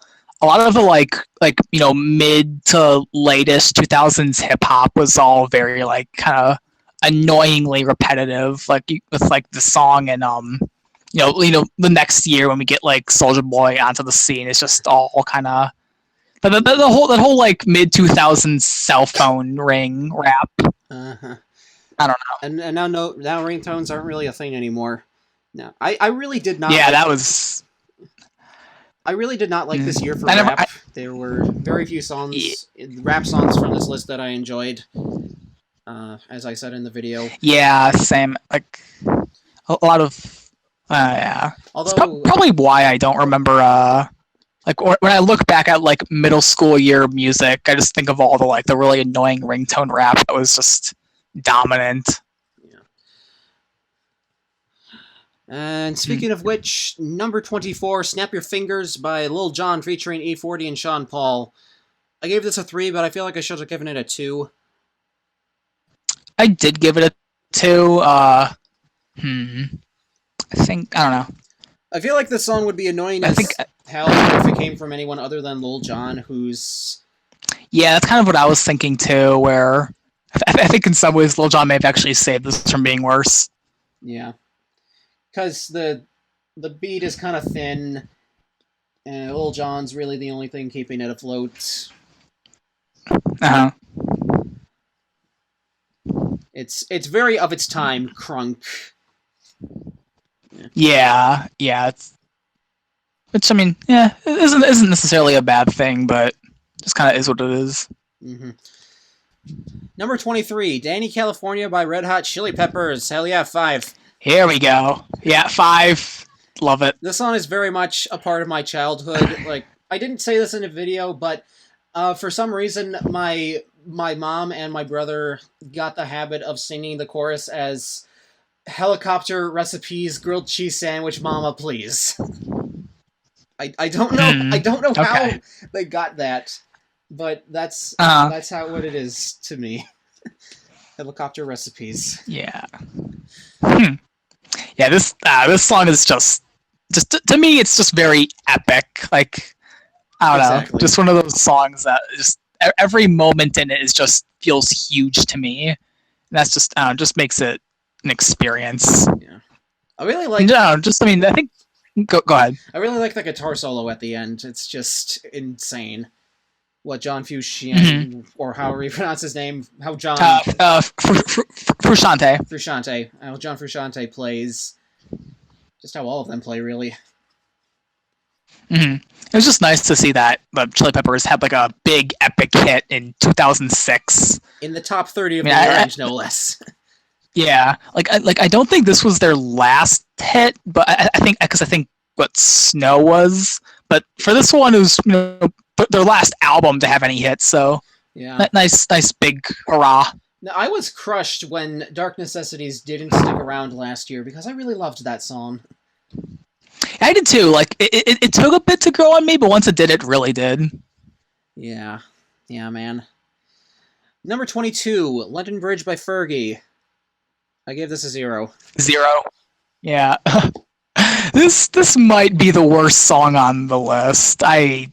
mid to latest 2000s hip hop was all very kind of annoyingly repetitive, with the song, and the next year when we get Soulja Boy onto the scene, it's just all kind of that whole mid 2000s cell phone ring rap. I don't know.
And now ringtones aren't really a thing anymore. No, I really did not.
Yeah, that was.
I really did not like this year for rap. There were very few rap songs from this list that I enjoyed. As I said in the video.
Yeah, same. A lot of. Yeah.
Although
probably why I don't remember. When I look back at middle school year music, I just think of all the really annoying ringtone rap that was just dominant.
And speaking of which, number 24, "Snap Your Fingers" by Lil Jon featuring E40 and Sean Paul. I gave this a 3, but I feel like I should have given it a 2.
I did give it a 2. I don't know.
I feel like this song would be annoying hell if it came from anyone other than Lil Jon, who's...
Yeah, that's kind of what I was thinking too, where I think in some ways Lil Jon may have actually saved this from being worse.
Yeah. Because the beat is kind of thin, and Lil Jon's really the only thing keeping it afloat.
Uh-huh.
It's very of its time, crunk.
Yeah. Which, I mean, it isn't necessarily a bad thing, but just kind of is what it is.
Mm-hmm. Number 23, Danny California by Red Hot Chili Peppers. Hell yeah, 5.
Here we go. Yeah, 5. Love it.
This song is very much a part of my childhood. Like, I didn't say this in a video, but for some reason, my mom and my brother got the habit of singing the chorus as helicopter recipes, grilled cheese sandwich, mama, please. I don't know. I don't know how they got that, but that's how what it is to me. Helicopter recipes.
Yeah. Yeah. This song is just to me, it's just very epic. Like, I don't know, just one of those songs that just every moment in it feels huge to me. And that's just makes it an experience.
Yeah. I really like.
No, I think. Go ahead.
I really like the guitar solo at the end. It's just insane. What John Frusciante, or however you pronounce his name, how John
Frusciante.
How John Frusciante plays. Just how all of them play, really.
It was just nice to see that the Chili Peppers had like a big epic hit in 2006.
In the top 30 of the range, no less.
Yeah, I don't think this was their last hit, but I think what Snow was. But for this one, it was their last album to have any hits. So
yeah,
nice big hurrah.
Now, I was crushed when Dark Necessities didn't stick around last year because I really loved that song.
I did too. Like it took a bit to grow on me, but once it did, it really did.
Yeah, man. Number 22, London Bridge by Fergie. I gave this a 0.
0. Yeah. This might be the worst song on the list. I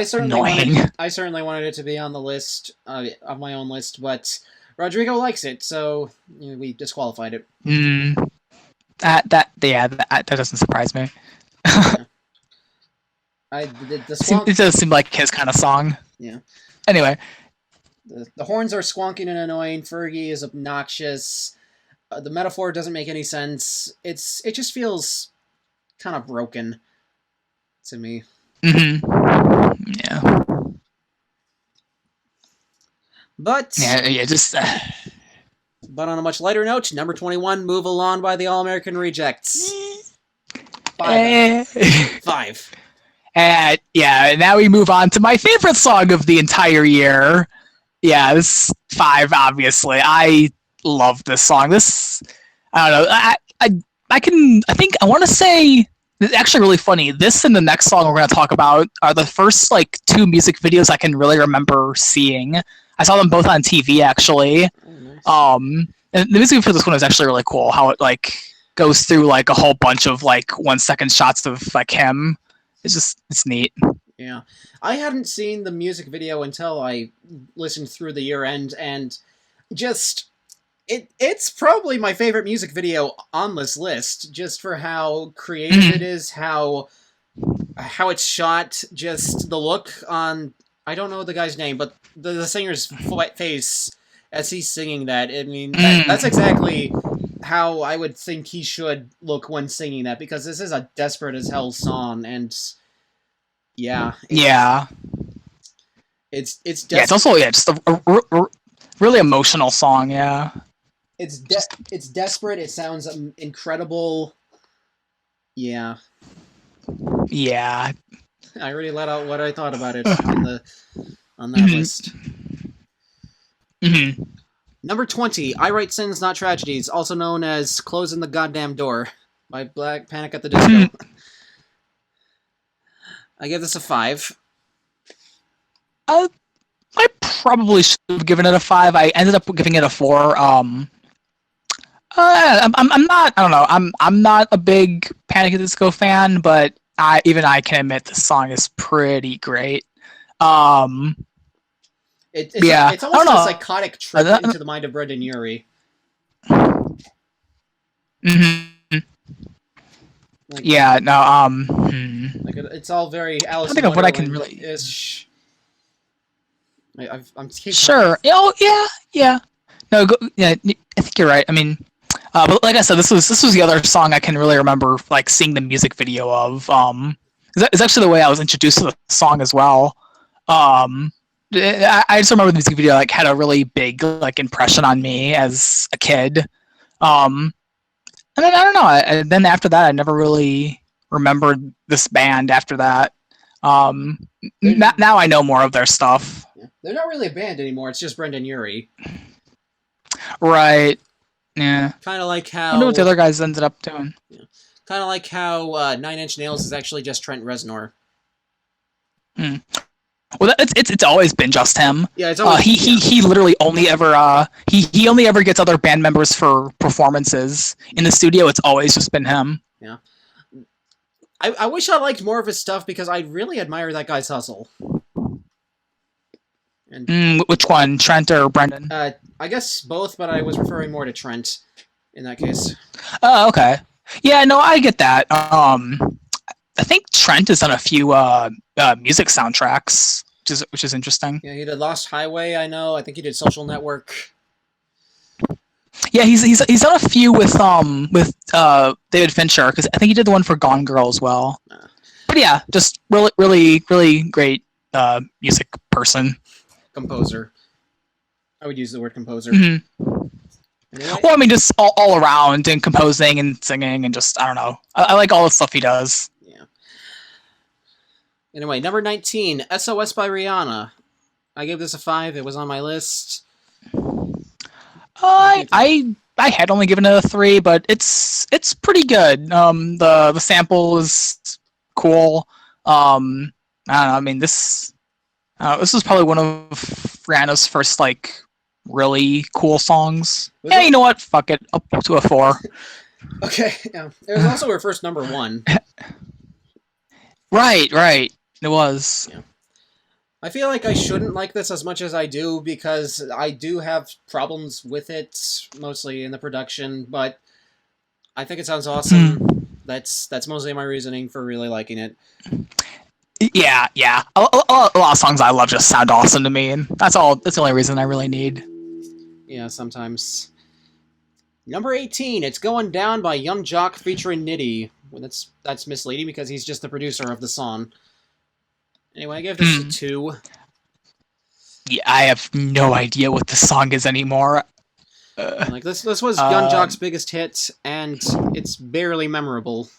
certainly
wanted it to be on the list of my own list, but Rodrigo likes it, so we disqualified it.
That doesn't surprise me. It does seem like his kind of song.
Yeah.
Anyway.
The horns are squonking and annoying. Fergie is obnoxious. The metaphor doesn't make any sense. It just feels kind of broken to me.
Yeah.
But
just.
But on a much lighter note, number 21, Move Along by the All American Rejects. 5. 5.
And now we move on to my favorite song of the entire year. Yeah, this 5, obviously. I love this song. I don't know. I want to say, it's actually really funny. This and the next song we're going to talk about are the first, 2 music videos I can really remember seeing. I saw them both on TV, actually. Oh, nice. And the music for this one is actually really cool. How it, goes through, a whole bunch of, 1-second shots of, him. It's neat.
Yeah. I hadn't seen the music video until I listened through the year end, and just it's probably my favorite music video on this list, just for how creative it is, how it's shot, just the look on, I don't know the guy's name, but the singer's face as he's singing that. I mean, that's exactly how I would think he should look when singing that, because this is a desperate as hell song, and yeah. It's
also just a really emotional song. Yeah.
It's desperate. It sounds incredible. Yeah.
Yeah.
I already let out what I thought about it on that list. Number 20, I Write Sins Not Tragedies, also known as Closing the Goddamn Door by Black Panic at the Disco. I give this a 5.
I probably should have given it a 5. I ended up giving it a 4. I'm not. I don't know. I'm not a big Panic at the Disco fan, but I can admit the song is pretty great.
It's almost a psychotic trip into the mind of Brendan Urie. It's all very Alice in Wonderland-ish.
I think of what I can really.
I'm
sure. Oh yeah. No, I think you're right. I mean, but like I said, this was the other song I can really remember seeing the music video of. It's actually the way I was introduced to the song as well. I just remember the music video like had a really big like impression on me as a kid. And then I don't know. Then after that, I never really remembered this band after that. Now I know more of their stuff.
Yeah. They're not really a band anymore. It's just Brendan Urie.
Right. Yeah.
Kind of like how...
I wonder what the other guys ended up doing.
Yeah. Kind of like how Nine Inch Nails is actually just Trent Reznor.
Well, it's always been just him.
Yeah, it's always
he literally only ever he only ever gets other band members for performances. In the studio, it's always just been him.
Yeah. I wish I liked more of his stuff because I really admire that guy's hustle. And
which one, Trent or Brendan?
I guess both, but I was referring more to Trent in that case.
Oh, okay. Yeah, no, I get that. I think Trent has done a few music soundtracks, which is interesting.
Yeah, he did Lost Highway, I know. I think he did Social Network.
Yeah, he's done a few with David Fincher, because I think he did the one for Gone Girl as well. But yeah, just really great music person.
Composer. I would use the word composer.
Mm-hmm.
Anyway.
Well, I mean, just all around and composing and singing and just, I don't know. I like all the stuff he does.
Yeah. Anyway, number 19, SOS by Rihanna. I gave this a 5. It was on my list.
I had only given it a 3, but it's pretty good. The sample is cool. I don't know. I mean, this was probably one of Rihanna's first like really cool songs. Yeah, you know what? Fuck it. Up to a 4.
Okay. Yeah. It was also her first number 1.
Right. It was.
Yeah. I feel like I shouldn't like this as much as I do because I do have problems with it, mostly in the production, but I think it sounds awesome. That's mostly my reasoning for really liking it.
Yeah. A lot of songs I love just sound awesome to me, and that's the only reason I really need.
Yeah, sometimes. Number 18, It's Going Down by Young Jock featuring Nitty. Well, that's misleading because he's just the producer of the song. Anyway, I gave this a 2.
Yeah, I have no idea what the song is anymore.
Like this was Young Jock's biggest hit, and it's barely memorable.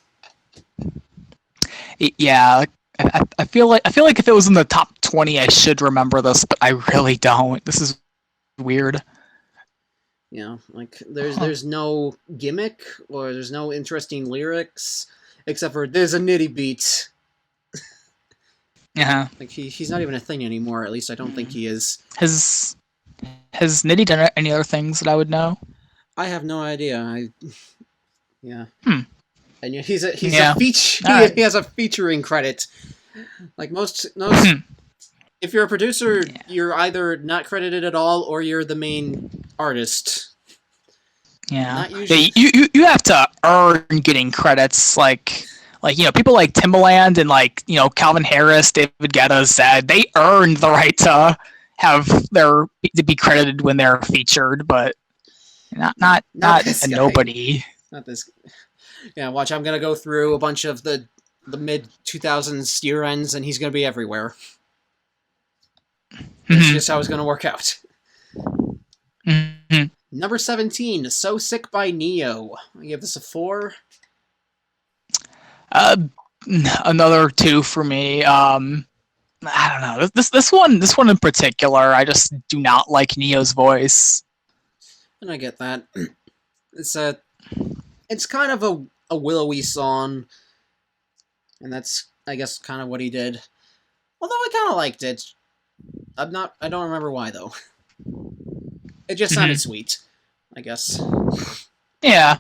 Yeah, I feel like if it was in the top 20, I should remember this, but I really don't. This is weird.
Yeah, like there's no gimmick or there's no interesting lyrics except for there's a Nitty beat.
Yeah.
Like he's not even a thing anymore. At least I don't think he is.
Has Nitty done any other things that I would know?
I have no idea. Yeah. And he's a
Right.
he has a featuring credit. Like most if you're a producer, you're either not credited at all or you're the main artist.
Yeah.
Not usually.
Yeah, you have to earn getting credits, like people like Timbaland and Calvin Harris, David Guetta, Zed, they earned the right to be credited when they're featured, but not a nobody.
Not this. Yeah, watch. I'm gonna go through a bunch of the mid 2000s year ends, and he's gonna be everywhere. That's just how it's gonna work out.
Mm-hmm.
Number 17, So Sick by Neo. I give this a 4.
Another 2 for me. I don't know. This one in particular, I just do not like Neo's voice.
And I get that. It's kind of a willowy song, and that's I guess kind of what he did. Although I kind of liked it. I don't remember why though. It just sounded sweet, I guess.
Yeah,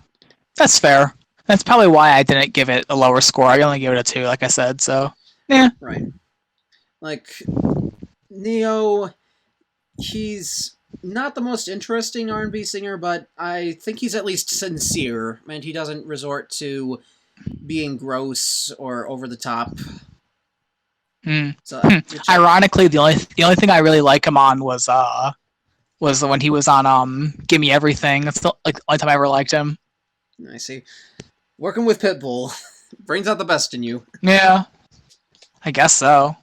that's fair. That's probably why I didn't give it a lower score. I only gave it a 2, like I said, so yeah.
Right. Like, Neo, he's not the most interesting R&B singer, but I think he's at least sincere, and he doesn't resort to being gross or over the top. So,
ironically, the only thing I really like him on was when he was on Give Me Everything. That's the only time I ever liked him.
I see. Working with Pitbull brings out the best in you.
Yeah, I guess so.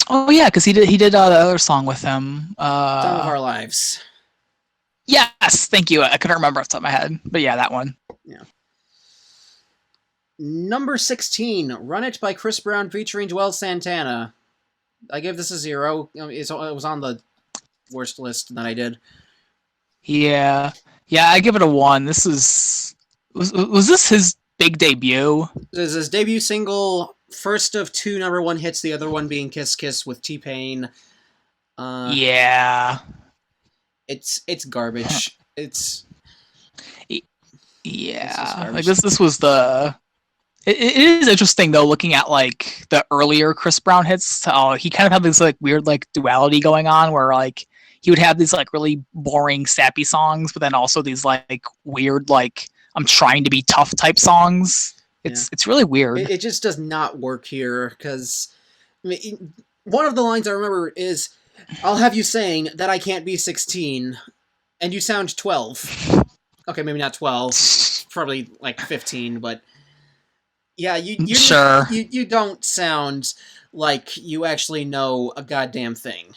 Oh yeah, because he did the other song with him.
Time of Our Lives.
Yes, thank you. I couldn't remember off the top of my head, but yeah, that one.
Yeah. Number 16, Run It by Chris Brown featuring Joel Santana. I gave this a 0. It was on the worst list that I did.
Yeah, I give it a 1. This was this his big debut?
This is his debut single, first of 2 number 1 hits, the other one being Kiss Kiss with T-Pain.
Yeah.
It's garbage. It's
yeah. Like this was the. It is interesting though, looking at like the earlier Chris Brown hits. He kind of had this like weird like duality going on, where like he would have these like really boring, sappy songs, but then also these like weird like I'm trying to be tough type songs. It's really weird.
It just does not work here because one of the lines I remember is, "I'll have you saying that I can't be 16, and you sound 12." Okay, maybe not 12, probably like 15, but yeah, you
sure.
You don't sound like you actually know a goddamn thing.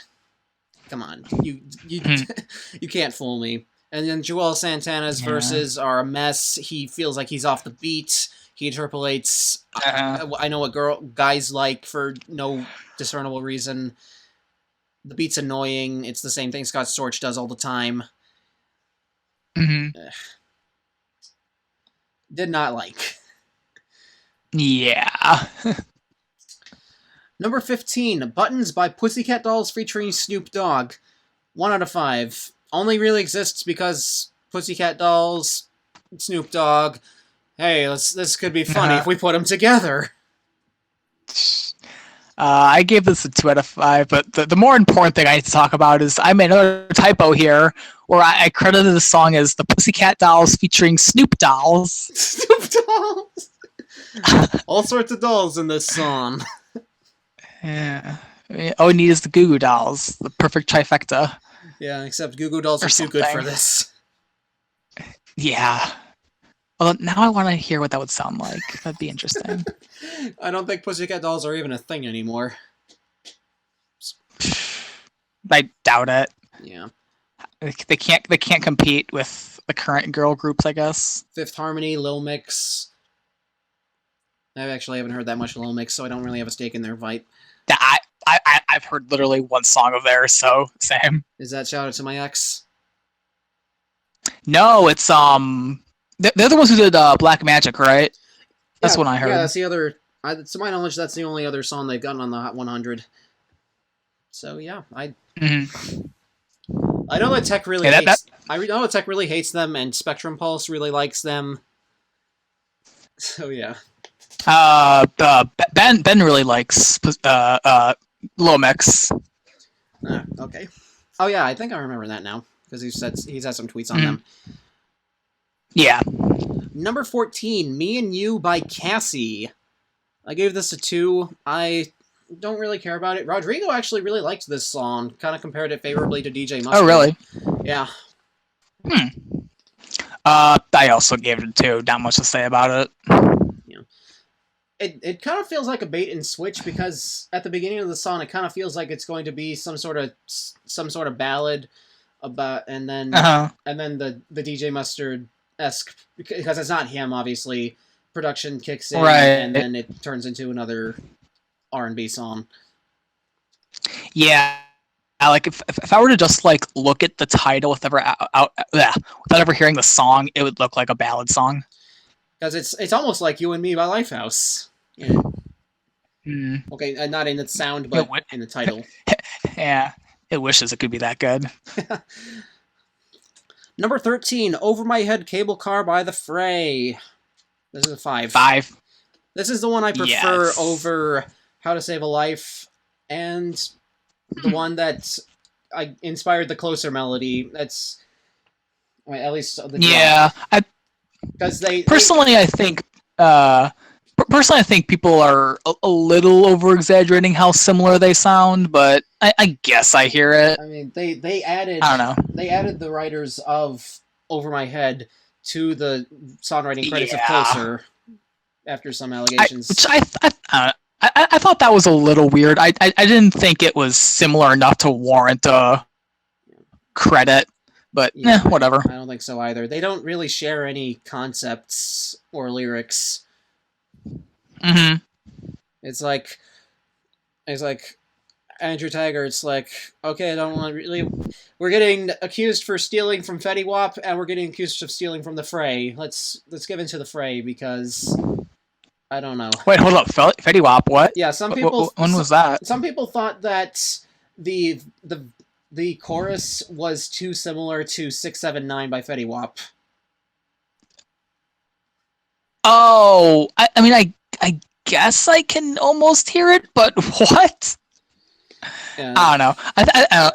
Come on, you you can't fool me. And then Joel Santana's verses are a mess. He feels like he's off the beat. He interpolates, I know what guys like for no discernible reason. The beat's annoying. It's the same thing Scott Storch does all the time.
Mm-hmm.
Did not like.
Yeah.
Number 15, Buttons by Pussycat Dolls featuring Snoop Dogg. 1 out of 5. Only really exists because Pussycat Dolls, Snoop Dogg. Hey, this could be funny if we put them together.
I gave this a 2 out of 5, but the more important thing I need to talk about is I made another typo here where I credited the song as the Pussycat Dolls featuring Snoop Dolls.
Snoop Dolls! All sorts of dolls in this song.
Yeah. All we need is the Goo Goo Dolls, the perfect trifecta.
Yeah, except Goo Goo Dolls are too good for this.
Yeah. Well, now I want to hear what that would sound like. That'd be interesting.
I don't think Pussycat Dolls are even a thing anymore.
I doubt it.
Yeah.
They can't compete with the current girl groups, I guess.
Fifth Harmony, Lil Mix. I actually haven't heard that much Lil Mix, so I don't really have a stake in their fight.
I've heard literally one song of theirs, so same.
Is that Shout Out to My Ex?
No, it's they're the ones who did Black Magic, right? That's what I heard.
Yeah, that's the other. To my knowledge, that's the only other song they've gotten on the Hot 100. So yeah, I know that Tech really hates. I know that Tech really hates them, and Spectrum Pulse really likes them. So yeah. Ben really likes Lil Mix. Okay. Oh yeah, I think I remember that now because he's had some tweets on them.
Yeah.
Number 14, Me and You by Cassie. I gave this a 2. I don't really care about it. Rodrigo actually really liked this song. Kind of compared it favorably to DJ Mustard.
Oh, really?
Yeah.
I also gave it a 2. Not much to say about it.
Yeah. It kind of feels like a bait and switch because at the beginning of the song, it kind of feels like it's going to be some sort of ballad about, and then the DJ Mustard-esque, because it's not him, obviously. Production kicks in, and then it turns into another R&B song.
Yeah, like if I were to just like look at the title without ever hearing the song, it would look like a ballad song.
Because it's almost like You and Me by Lifehouse. Yeah. Okay, not in the sound, but in the title.
Yeah, it wishes it could be that good.
Number 13, Over My Head Cable Car by The Fray. This is a 5.
5.
This is the one I prefer over How to Save a Life, and the one that I inspired the Closer melody. That's at least the
drop.
Because
I think people are a little over exaggerating how similar they sound, but I guess I hear it.
I mean, they added.
I don't know.
They added the writers of Over My Head to the songwriting credits of Closer after some allegations.
I I thought that was a little weird. I didn't think it was similar enough to warrant a credit, but whatever.
I don't think so either. They don't really share any concepts or lyrics.
Mm-hmm.
It's like Andrew Taggart's like, okay, I don't want to really. We're getting accused for stealing from Fetty Wap, and we're getting accused of stealing from the Fray. Let's give into the Fray because I don't know.
Wait, hold up, Fetty Wap, what?
Yeah, some people.
When was that?
Some people thought that the chorus was too similar to 679 by Fetty Wap.
Oh, I mean, I guess I can almost hear it, but what?
Yeah.
I don't know.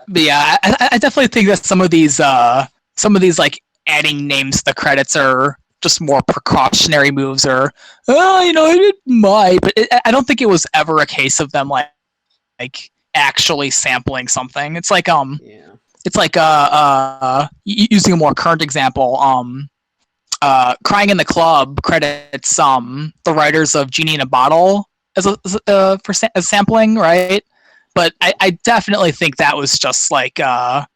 But yeah, I definitely think that some of these like adding names to the credits are just more precautionary moves, or it might, but I don't think it was ever a case of them like actually sampling something. It's like it's like using a more current example. Crying in the Club credits the writers of Genie in a Bottle as sampling, right? But I definitely think that was just like a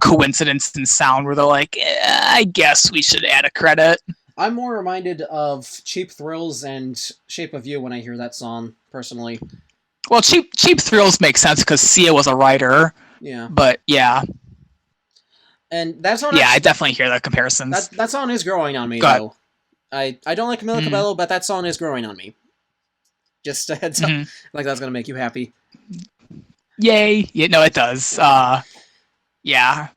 coincidence in sound where they're like, I guess we should add a credit.
I'm more reminded of Cheap Thrills and Shape of You when I hear that song, personally.
Well, Cheap Thrills makes sense because Sia was a writer.
Yeah.
But yeah.
And that song.
Yeah, I definitely hear the comparisons.
That song is growing on me, though. I don't like Camila Cabello, but that song is growing on me. Just a heads up. Like that's gonna make you happy.
Yay! Yeah, no, it does. Yeah.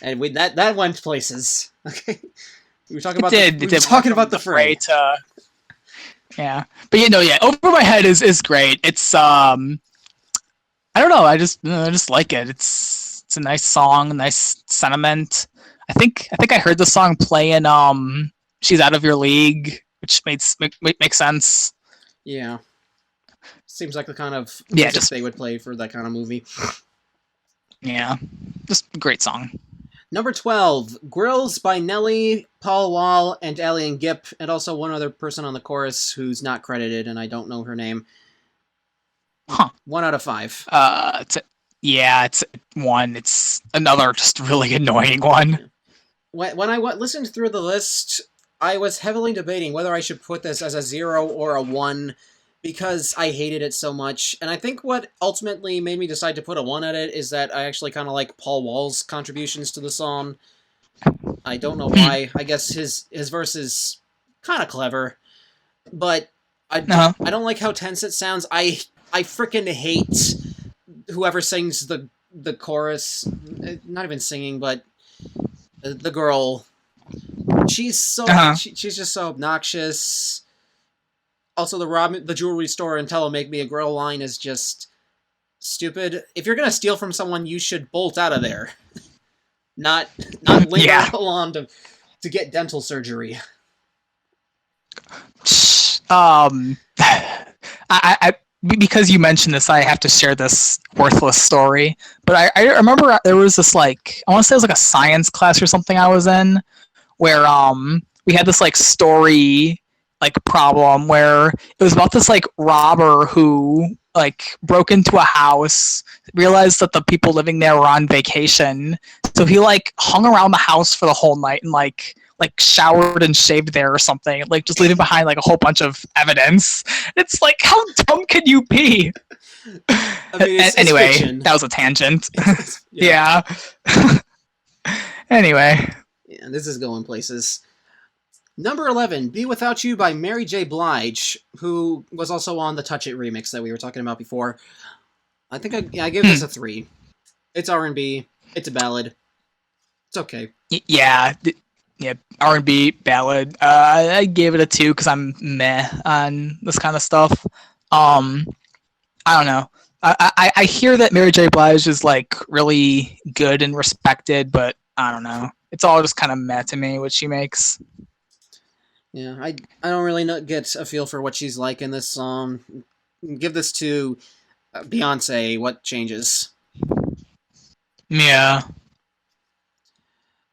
And that went places. Okay. We were talking about the Fray.
Yeah, but Over My Head is great. It's I don't know. I just like it. It's a nice song, nice sentiment. I think I heard the song play in She's Out of Your League, which makes sense.
Yeah. Seems like the kind of
music
they would play for that kind of movie.
Yeah, just a great song.
Number 12, Grills by Nelly, Paul Wall, and Alien Gipp, and also one other person on the chorus who's not credited, and I don't know her name.
Huh.
1 out of 5.
It's 1. It's another just really annoying one.
When I listened through the list, I was heavily debating whether I should put this as a 0 or a 1, because I hated it so much. And I think what ultimately made me decide to put a 1 at it is that I actually kind of like Paul Wall's contributions to the song. I don't know why. I guess his verse is kind of clever, but I don't like how tense it sounds. I freaking hate whoever sings the chorus. Not even singing, but the girl. She's so she's just so obnoxious. Also, the jewelry store and tell 'em make me a grill line is just stupid. If you're gonna steal from someone, you should bolt out of there, not linger along to get dental surgery.
I because you mentioned this, I have to share this worthless story. But I remember there was this I want to say it was like a science class or something I was in, where we had this story problem where it was about this robber who broke into a house, realized that the people living there were on vacation, so he hung around the house for the whole night and showered and shaved there or something, just leaving behind a whole bunch of evidence. It's how dumb can you be?
I mean,
anyway,
fiction.
That was a tangent. Yeah. Anyway.
Yeah, this is going places. Number 11, Be Without You by Mary J. Blige, who was also on the Touch It remix that we were talking about before. I think I gave this a 3. It's R&B. It's a ballad. It's okay.
Yeah, R&B ballad. I gave it a 2 because I'm meh on this kind of stuff. I don't know. I hear that Mary J. Blige is really good and respected, but I don't know. It's all just kind of meh to me what she makes.
Yeah, I don't really get a feel for what she's like in this song. Give this to Beyonce. What changes?
Yeah.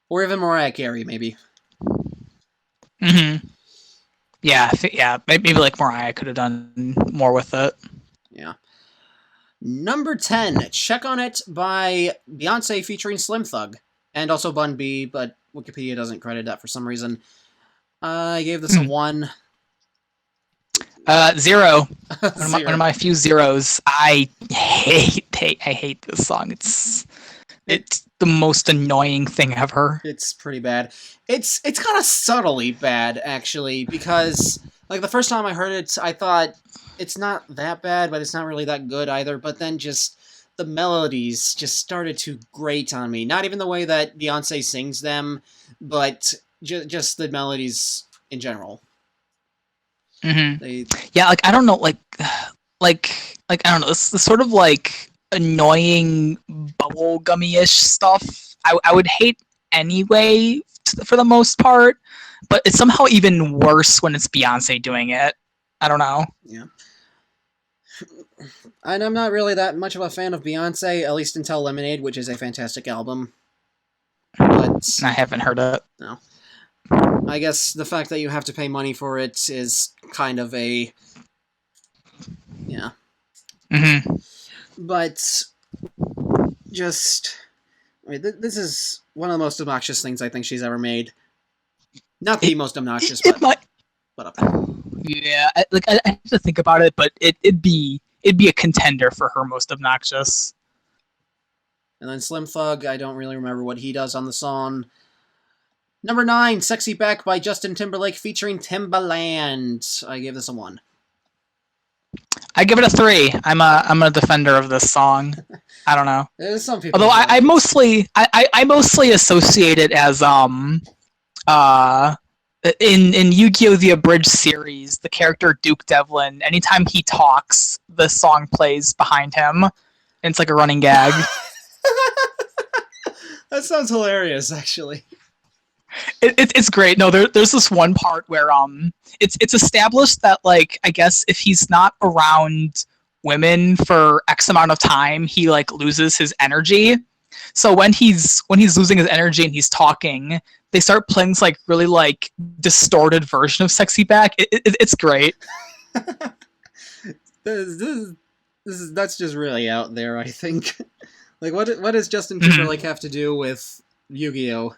Or even Mariah Carey, maybe.
Mm-hmm. Yeah, yeah. Maybe like Mariah could have done more with it.
Yeah. Number 10, Check on It by Beyonce featuring Slim Thug. And also Bun B, but Wikipedia doesn't credit that for some reason. I gave this a 1.
0.
Zero.
One of my few zeros. I hate this song. It's the most annoying thing ever.
It's pretty bad. It's kind of subtly bad, actually, because like the first time I heard it, I thought it's not that bad, but it's not really that good either. But then just the melodies just started to grate on me. Not even the way that Beyonce sings them, but just the melodies in general.
Mm-hmm. Yeah, like I don't know, like I don't know. This sort of like annoying bubblegummy-ish stuff. I would hate anyway for the most part, but it's somehow even worse when it's Beyonce doing it. I don't know.
Yeah. And I'm not really that much of a fan of Beyonce, at least until Lemonade, which is a fantastic album. But
I haven't heard it.
No. I guess the fact that you have to pay money for it is kind of a... Yeah.
Mm-hmm.
But just... I mean, this is one of the most obnoxious things I think she's ever made. Not the most obnoxious, but up there.
Yeah, I have to think about it, but it'd be a contender for her most obnoxious.
And then Slim Thug, I don't really remember what he does on the song. Number 9, Sexy Back by Justin Timberlake featuring Timbaland. I gave this a 1.
I give it a 3. I'm a defender of this song. I don't know.
There's some people.
Although I mostly associate it as in Yu-Gi-Oh! The Abridged series, the character Duke Devlin, anytime he talks, the song plays behind him. And it's like a running gag.
That sounds hilarious, actually.
It's great. No, there's this one part where it's established that, like, I guess if he's not around women for X amount of time, he like loses his energy. So when he's losing his energy and he's talking, they start playing this like really like distorted version of Sexy Back. It's great.
That's just really out there, I think. Like, what does Justin Timberlake have to do with Yu-Gi-Oh?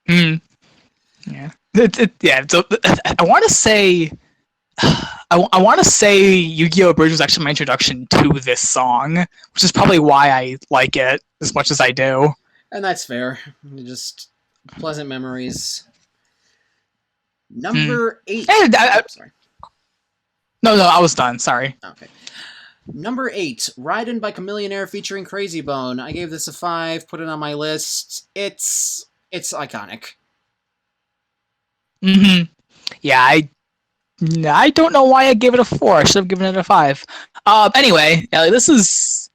Yeah. Yeah. So I want to say, I want to say Yu-Gi-Oh! Bridge was actually my introduction to this song, which is probably why I like it as much as I do.
And that's fair. Just pleasant memories. Number 8. Sorry.
No, I was done. Sorry.
Okay. Number 8, Ridin' by Chamillionaire featuring Crazy Bone. I gave this a 5, put it on my list. It's iconic.
Mm-hmm. Yeah, I don't know why I gave it a 4. I should have given it a 5. Anyway, this is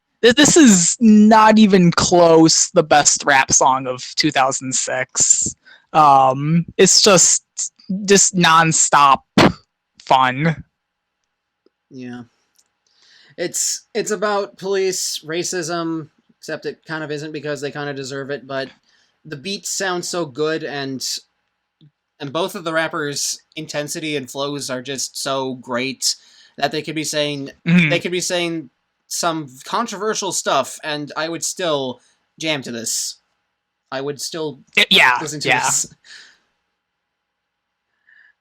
not even close the best rap song of 2006. It's just nonstop fun.
Yeah. It's about police racism, except it kind of isn't because they kind of deserve it, but the beats sound so good and both of the rappers' intensity and flows are just so great that they could be saying some controversial stuff and I would still jam to this. I would still listen to this.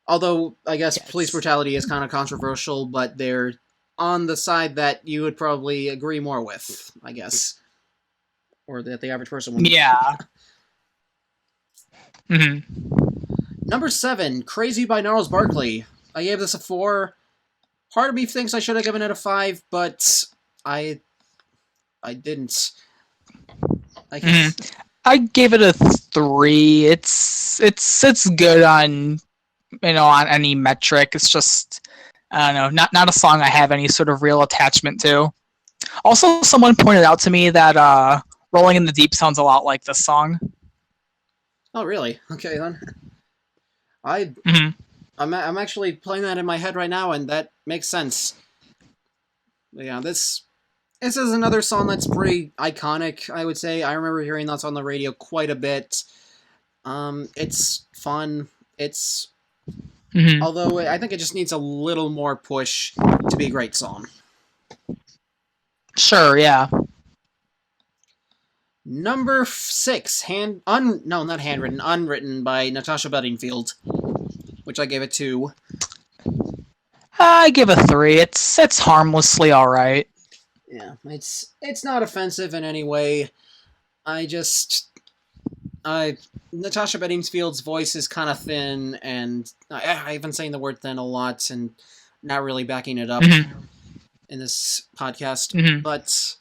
Although I guess police brutality is kind of controversial, but they're on the side that you would probably agree more with, I guess. Or that the average person would.
Yeah. Mm-hmm.
Number 7, Crazy by Gnarls Barkley. I gave this a 4. Part of me thinks I should have given it a 5, but I didn't. I guess.
Mm-hmm. I gave it a 3. It's good on on any metric. It's just I don't know, not a song I have any sort of real attachment to. Also, someone pointed out to me that Rolling in the Deep sounds a lot like this song.
Oh, really? Okay, then.
Mm-hmm.
I'm actually playing that in my head right now, and that makes sense. But yeah, this is another song that's pretty iconic, I would say. I remember hearing that on the radio quite a bit. It's fun. It's Although I think it just needs a little more push to be a great song.
Sure, yeah.
Number 6, not handwritten, unwritten by Natasha Bedingfield, which I gave it 2.
I give a 3. It's harmlessly alright.
Yeah, it's not offensive in any way. Natasha Bedingfield's voice is kind of thin, and I've been saying the word thin a lot and not really backing it up in this podcast. But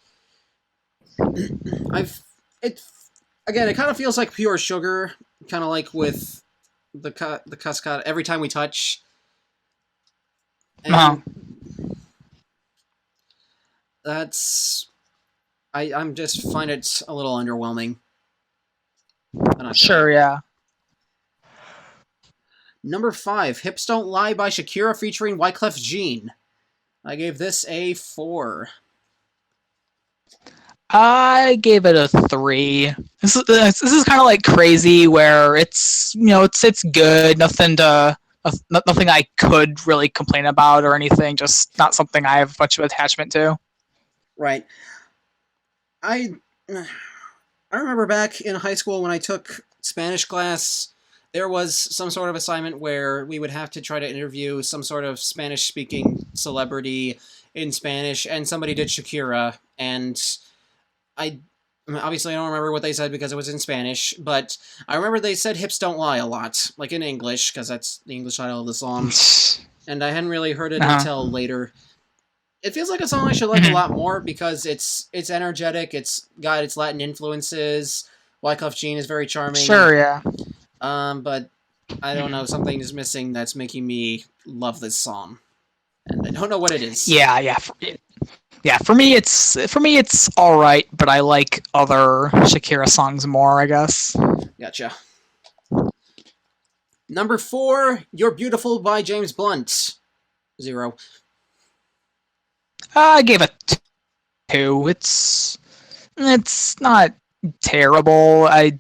it kind of feels like pure sugar, kind of like with the Cuscat every time we touch. And I'm just find it a little underwhelming.
Sure, yeah.
Number 5, Hips Don't Lie by Shakira featuring Wyclef Jean. I gave this a 4.
I gave it a 3. This is kind of like Crazy, where it's good, nothing I could really complain about or anything, just not something I have much of attachment to.
Right. I remember back in high school when I took Spanish class, there was some sort of assignment where we would have to try to interview some sort of Spanish-speaking celebrity in Spanish, and somebody did Shakira, and obviously I don't remember what they said because it was in Spanish, but I remember they said Hips Don't Lie a lot, like in English, because that's the English title of the song, and I hadn't really heard it until later. It feels like a song I should like a lot more because it's energetic, it's got its Latin influences, Wyclef Jean is very charming.
Sure, yeah.
But I don't know, something is missing that's making me love this song, and I don't know what it is.
Yeah. For me, it's all right, but I like other Shakira songs more, I guess.
Gotcha. Number 4, You're Beautiful by James Blunt. 0.
I gave it 2. It's not terrible. I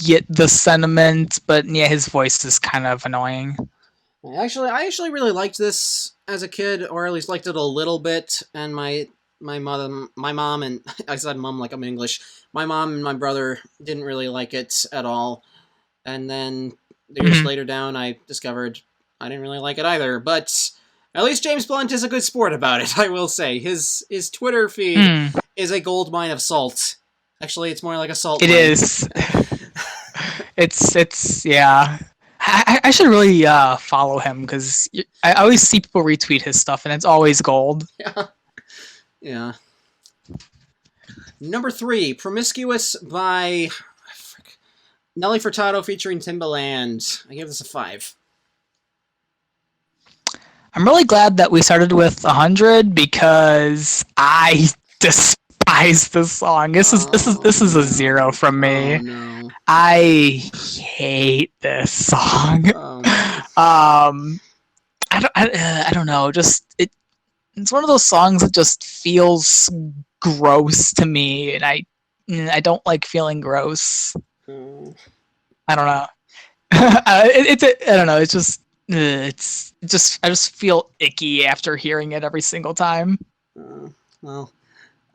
get the sentiment, but yeah, his voice is kind of annoying.
I actually really liked this as a kid, or at least liked it a little bit. And my mom, and I said mom like I'm English. My mom and my brother didn't really like it at all. And then years later down, I discovered I didn't really like it either. But at least James Blunt is a good sport about it, I will say. His Twitter feed is a gold mine of salt. Actually, it's more like a salt mine.
It is. It's yeah. I should really follow him because I always see people retweet his stuff and it's always gold.
Yeah. Number 3, Promiscuous by Nelly Furtado featuring Timbaland. I give this a 5.
I'm really glad that we started with 100 because I despise this song. This is a 0 from me.
Oh, no.
I hate this song.
Oh, no.
I don't know. Just it's one of those songs that just feels gross to me, and I don't like feeling gross. I don't know. I don't know. I just feel icky after hearing it every single time.
Well,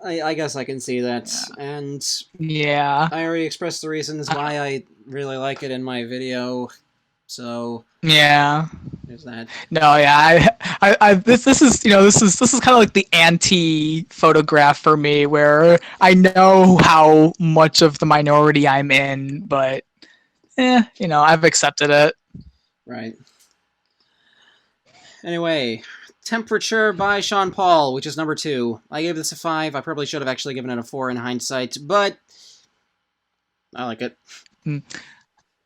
I guess I can see that, and
yeah,
I already expressed the reasons why I really like it in my video, so
yeah,
there's that.
No, yeah, this is kind of like the anti-photograph for me, where I know how much of the minority I'm in, but I've accepted it.
Right. Anyway, Temperature by Sean Paul, which is number 2. I gave this a 5. I probably should have actually given it a 4 in hindsight, but I like it.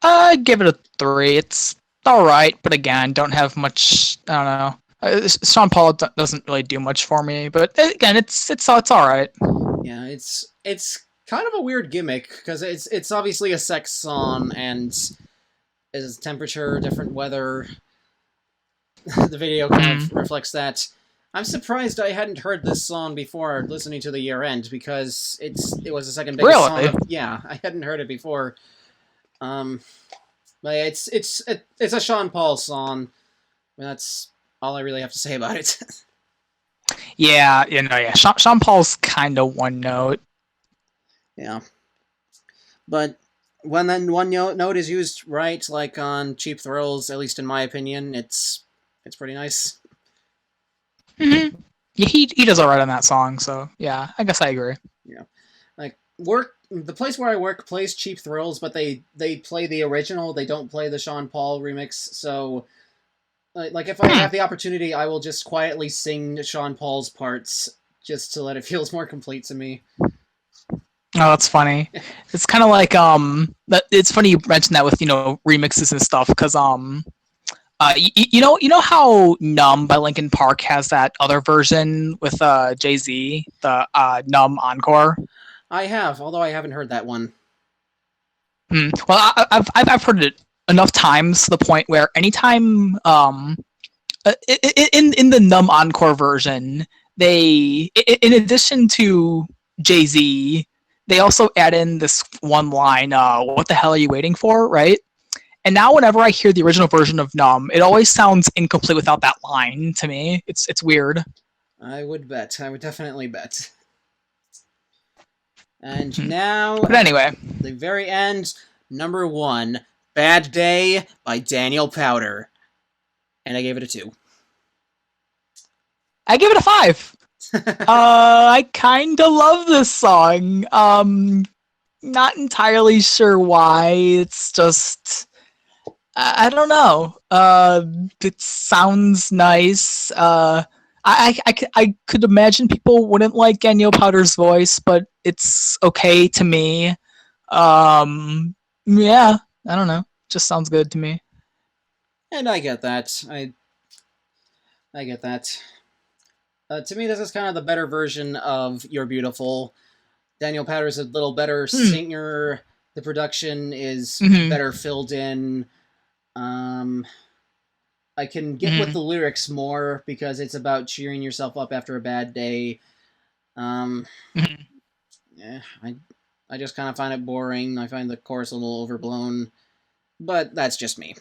I give it a 3. It's alright, but again, don't have much. I don't know. Sean Paul doesn't really do much for me, but again, it's alright.
Yeah, it's kind of a weird gimmick because it's obviously a sex song and is temperature, different weather. The video kind of reflects that. I'm surprised I hadn't heard this song before listening to the year end because it was the second biggest song. Yeah, I hadn't heard it before. But But it's a Sean Paul song. That's all I really have to say about it.
Yeah, yeah. Sean Paul's kind of one note.
Yeah. But when that one note is used right, like on Cheap Thrills, at least in my opinion, it's pretty nice.
Mm-hmm. Yeah, he does alright on that song, so yeah, I guess I agree.
Yeah. Like the place where I work plays Cheap Thrills, but they play the original, they don't play the Sean Paul remix, so like if I have the opportunity, I will just quietly sing Sean Paul's parts just so that it feels more complete to me.
Oh, that's funny. It's kind of like it's funny you mentioned that with remixes and stuff because you know how "Numb" by Linkin Park has that other version with Jay-Z, the "Numb" encore.
I have, although I haven't heard that one.
Well, I've heard it enough times to the point where anytime in the "Numb" encore version, they in addition to Jay-Z, they also add in this one line, "What the hell are you waiting for?" Right? And now whenever I hear the original version of "Numb," it always sounds incomplete without that line to me. It's weird.
I would bet. I would definitely bet. And now,
but anyway,
the very end, number 1, "Bad Day" by Daniel Powter. And I gave it a 2.
I give it a 5. I kind of love this song. Not entirely sure why. It's just I don't know. It sounds nice. I could imagine people wouldn't like Daniel Powter's voice, but it's okay to me. Yeah, I don't know. Just sounds good to me.
And I get that. I get that. To me, this is kind of the better version of "You're Beautiful." Daniel Powter's a little better singer. The production is better filled in. I can get with the lyrics more because it's about cheering yourself up after a bad day. Yeah, I just kind of find it boring. I find the chorus a little overblown, but that's just me.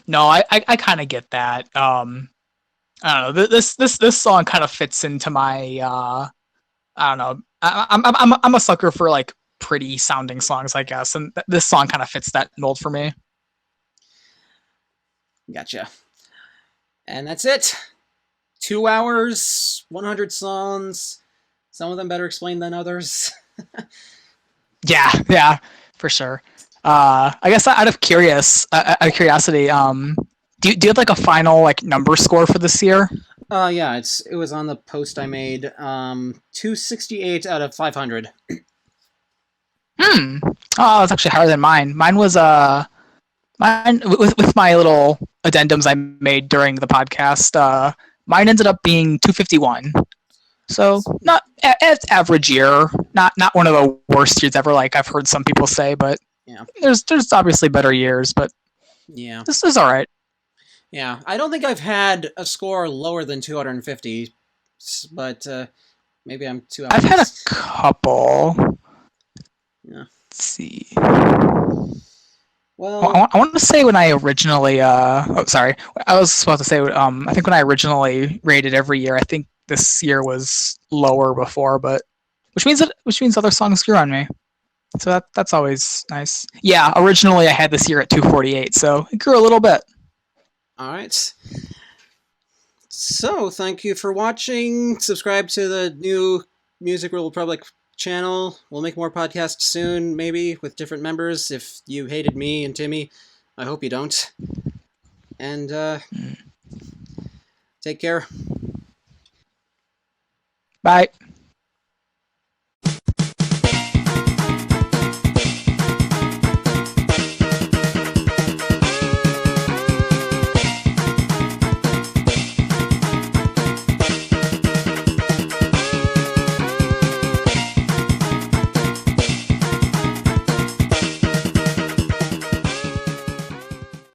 No, I kind of get that. I don't know. This song kind of fits into my I don't know. I'm a sucker for like pretty sounding songs, I guess, and this song kind of fits that mold for me.
Gotcha. And that's it. 2 hours, 100 songs. Some of them better explained than others.
Yeah, for sure. I guess out of curiosity, do you have like a final like number score for this year?
Yeah, it was on the post I made. 268 out of 500.
Oh, it's actually higher than mine. Mine was mine with my little addendums I made during the podcast. Mine ended up being 251. So not it's average year. Not one of the worst years ever, like I've heard some people say, but
yeah.
There's obviously better years, but
yeah,
this is all right.
Yeah, I don't think I've had a score lower than 250, but maybe I'm too.
I've had a couple.
Yeah.
Let's see.
Well,
I want to say when I originally. Sorry. I was supposed to say. I think when I originally rated every year, I think this year was lower before, but which means other songs grew on me. So that's always nice. Yeah, originally I had this year at 248, so it grew a little bit.
All right. So, thank you for watching. Subscribe to the new Music Republic channel. We'll make more podcasts soon, maybe, with different members. If you hated me and Timmy, I hope you don't. And, take care.
Bye.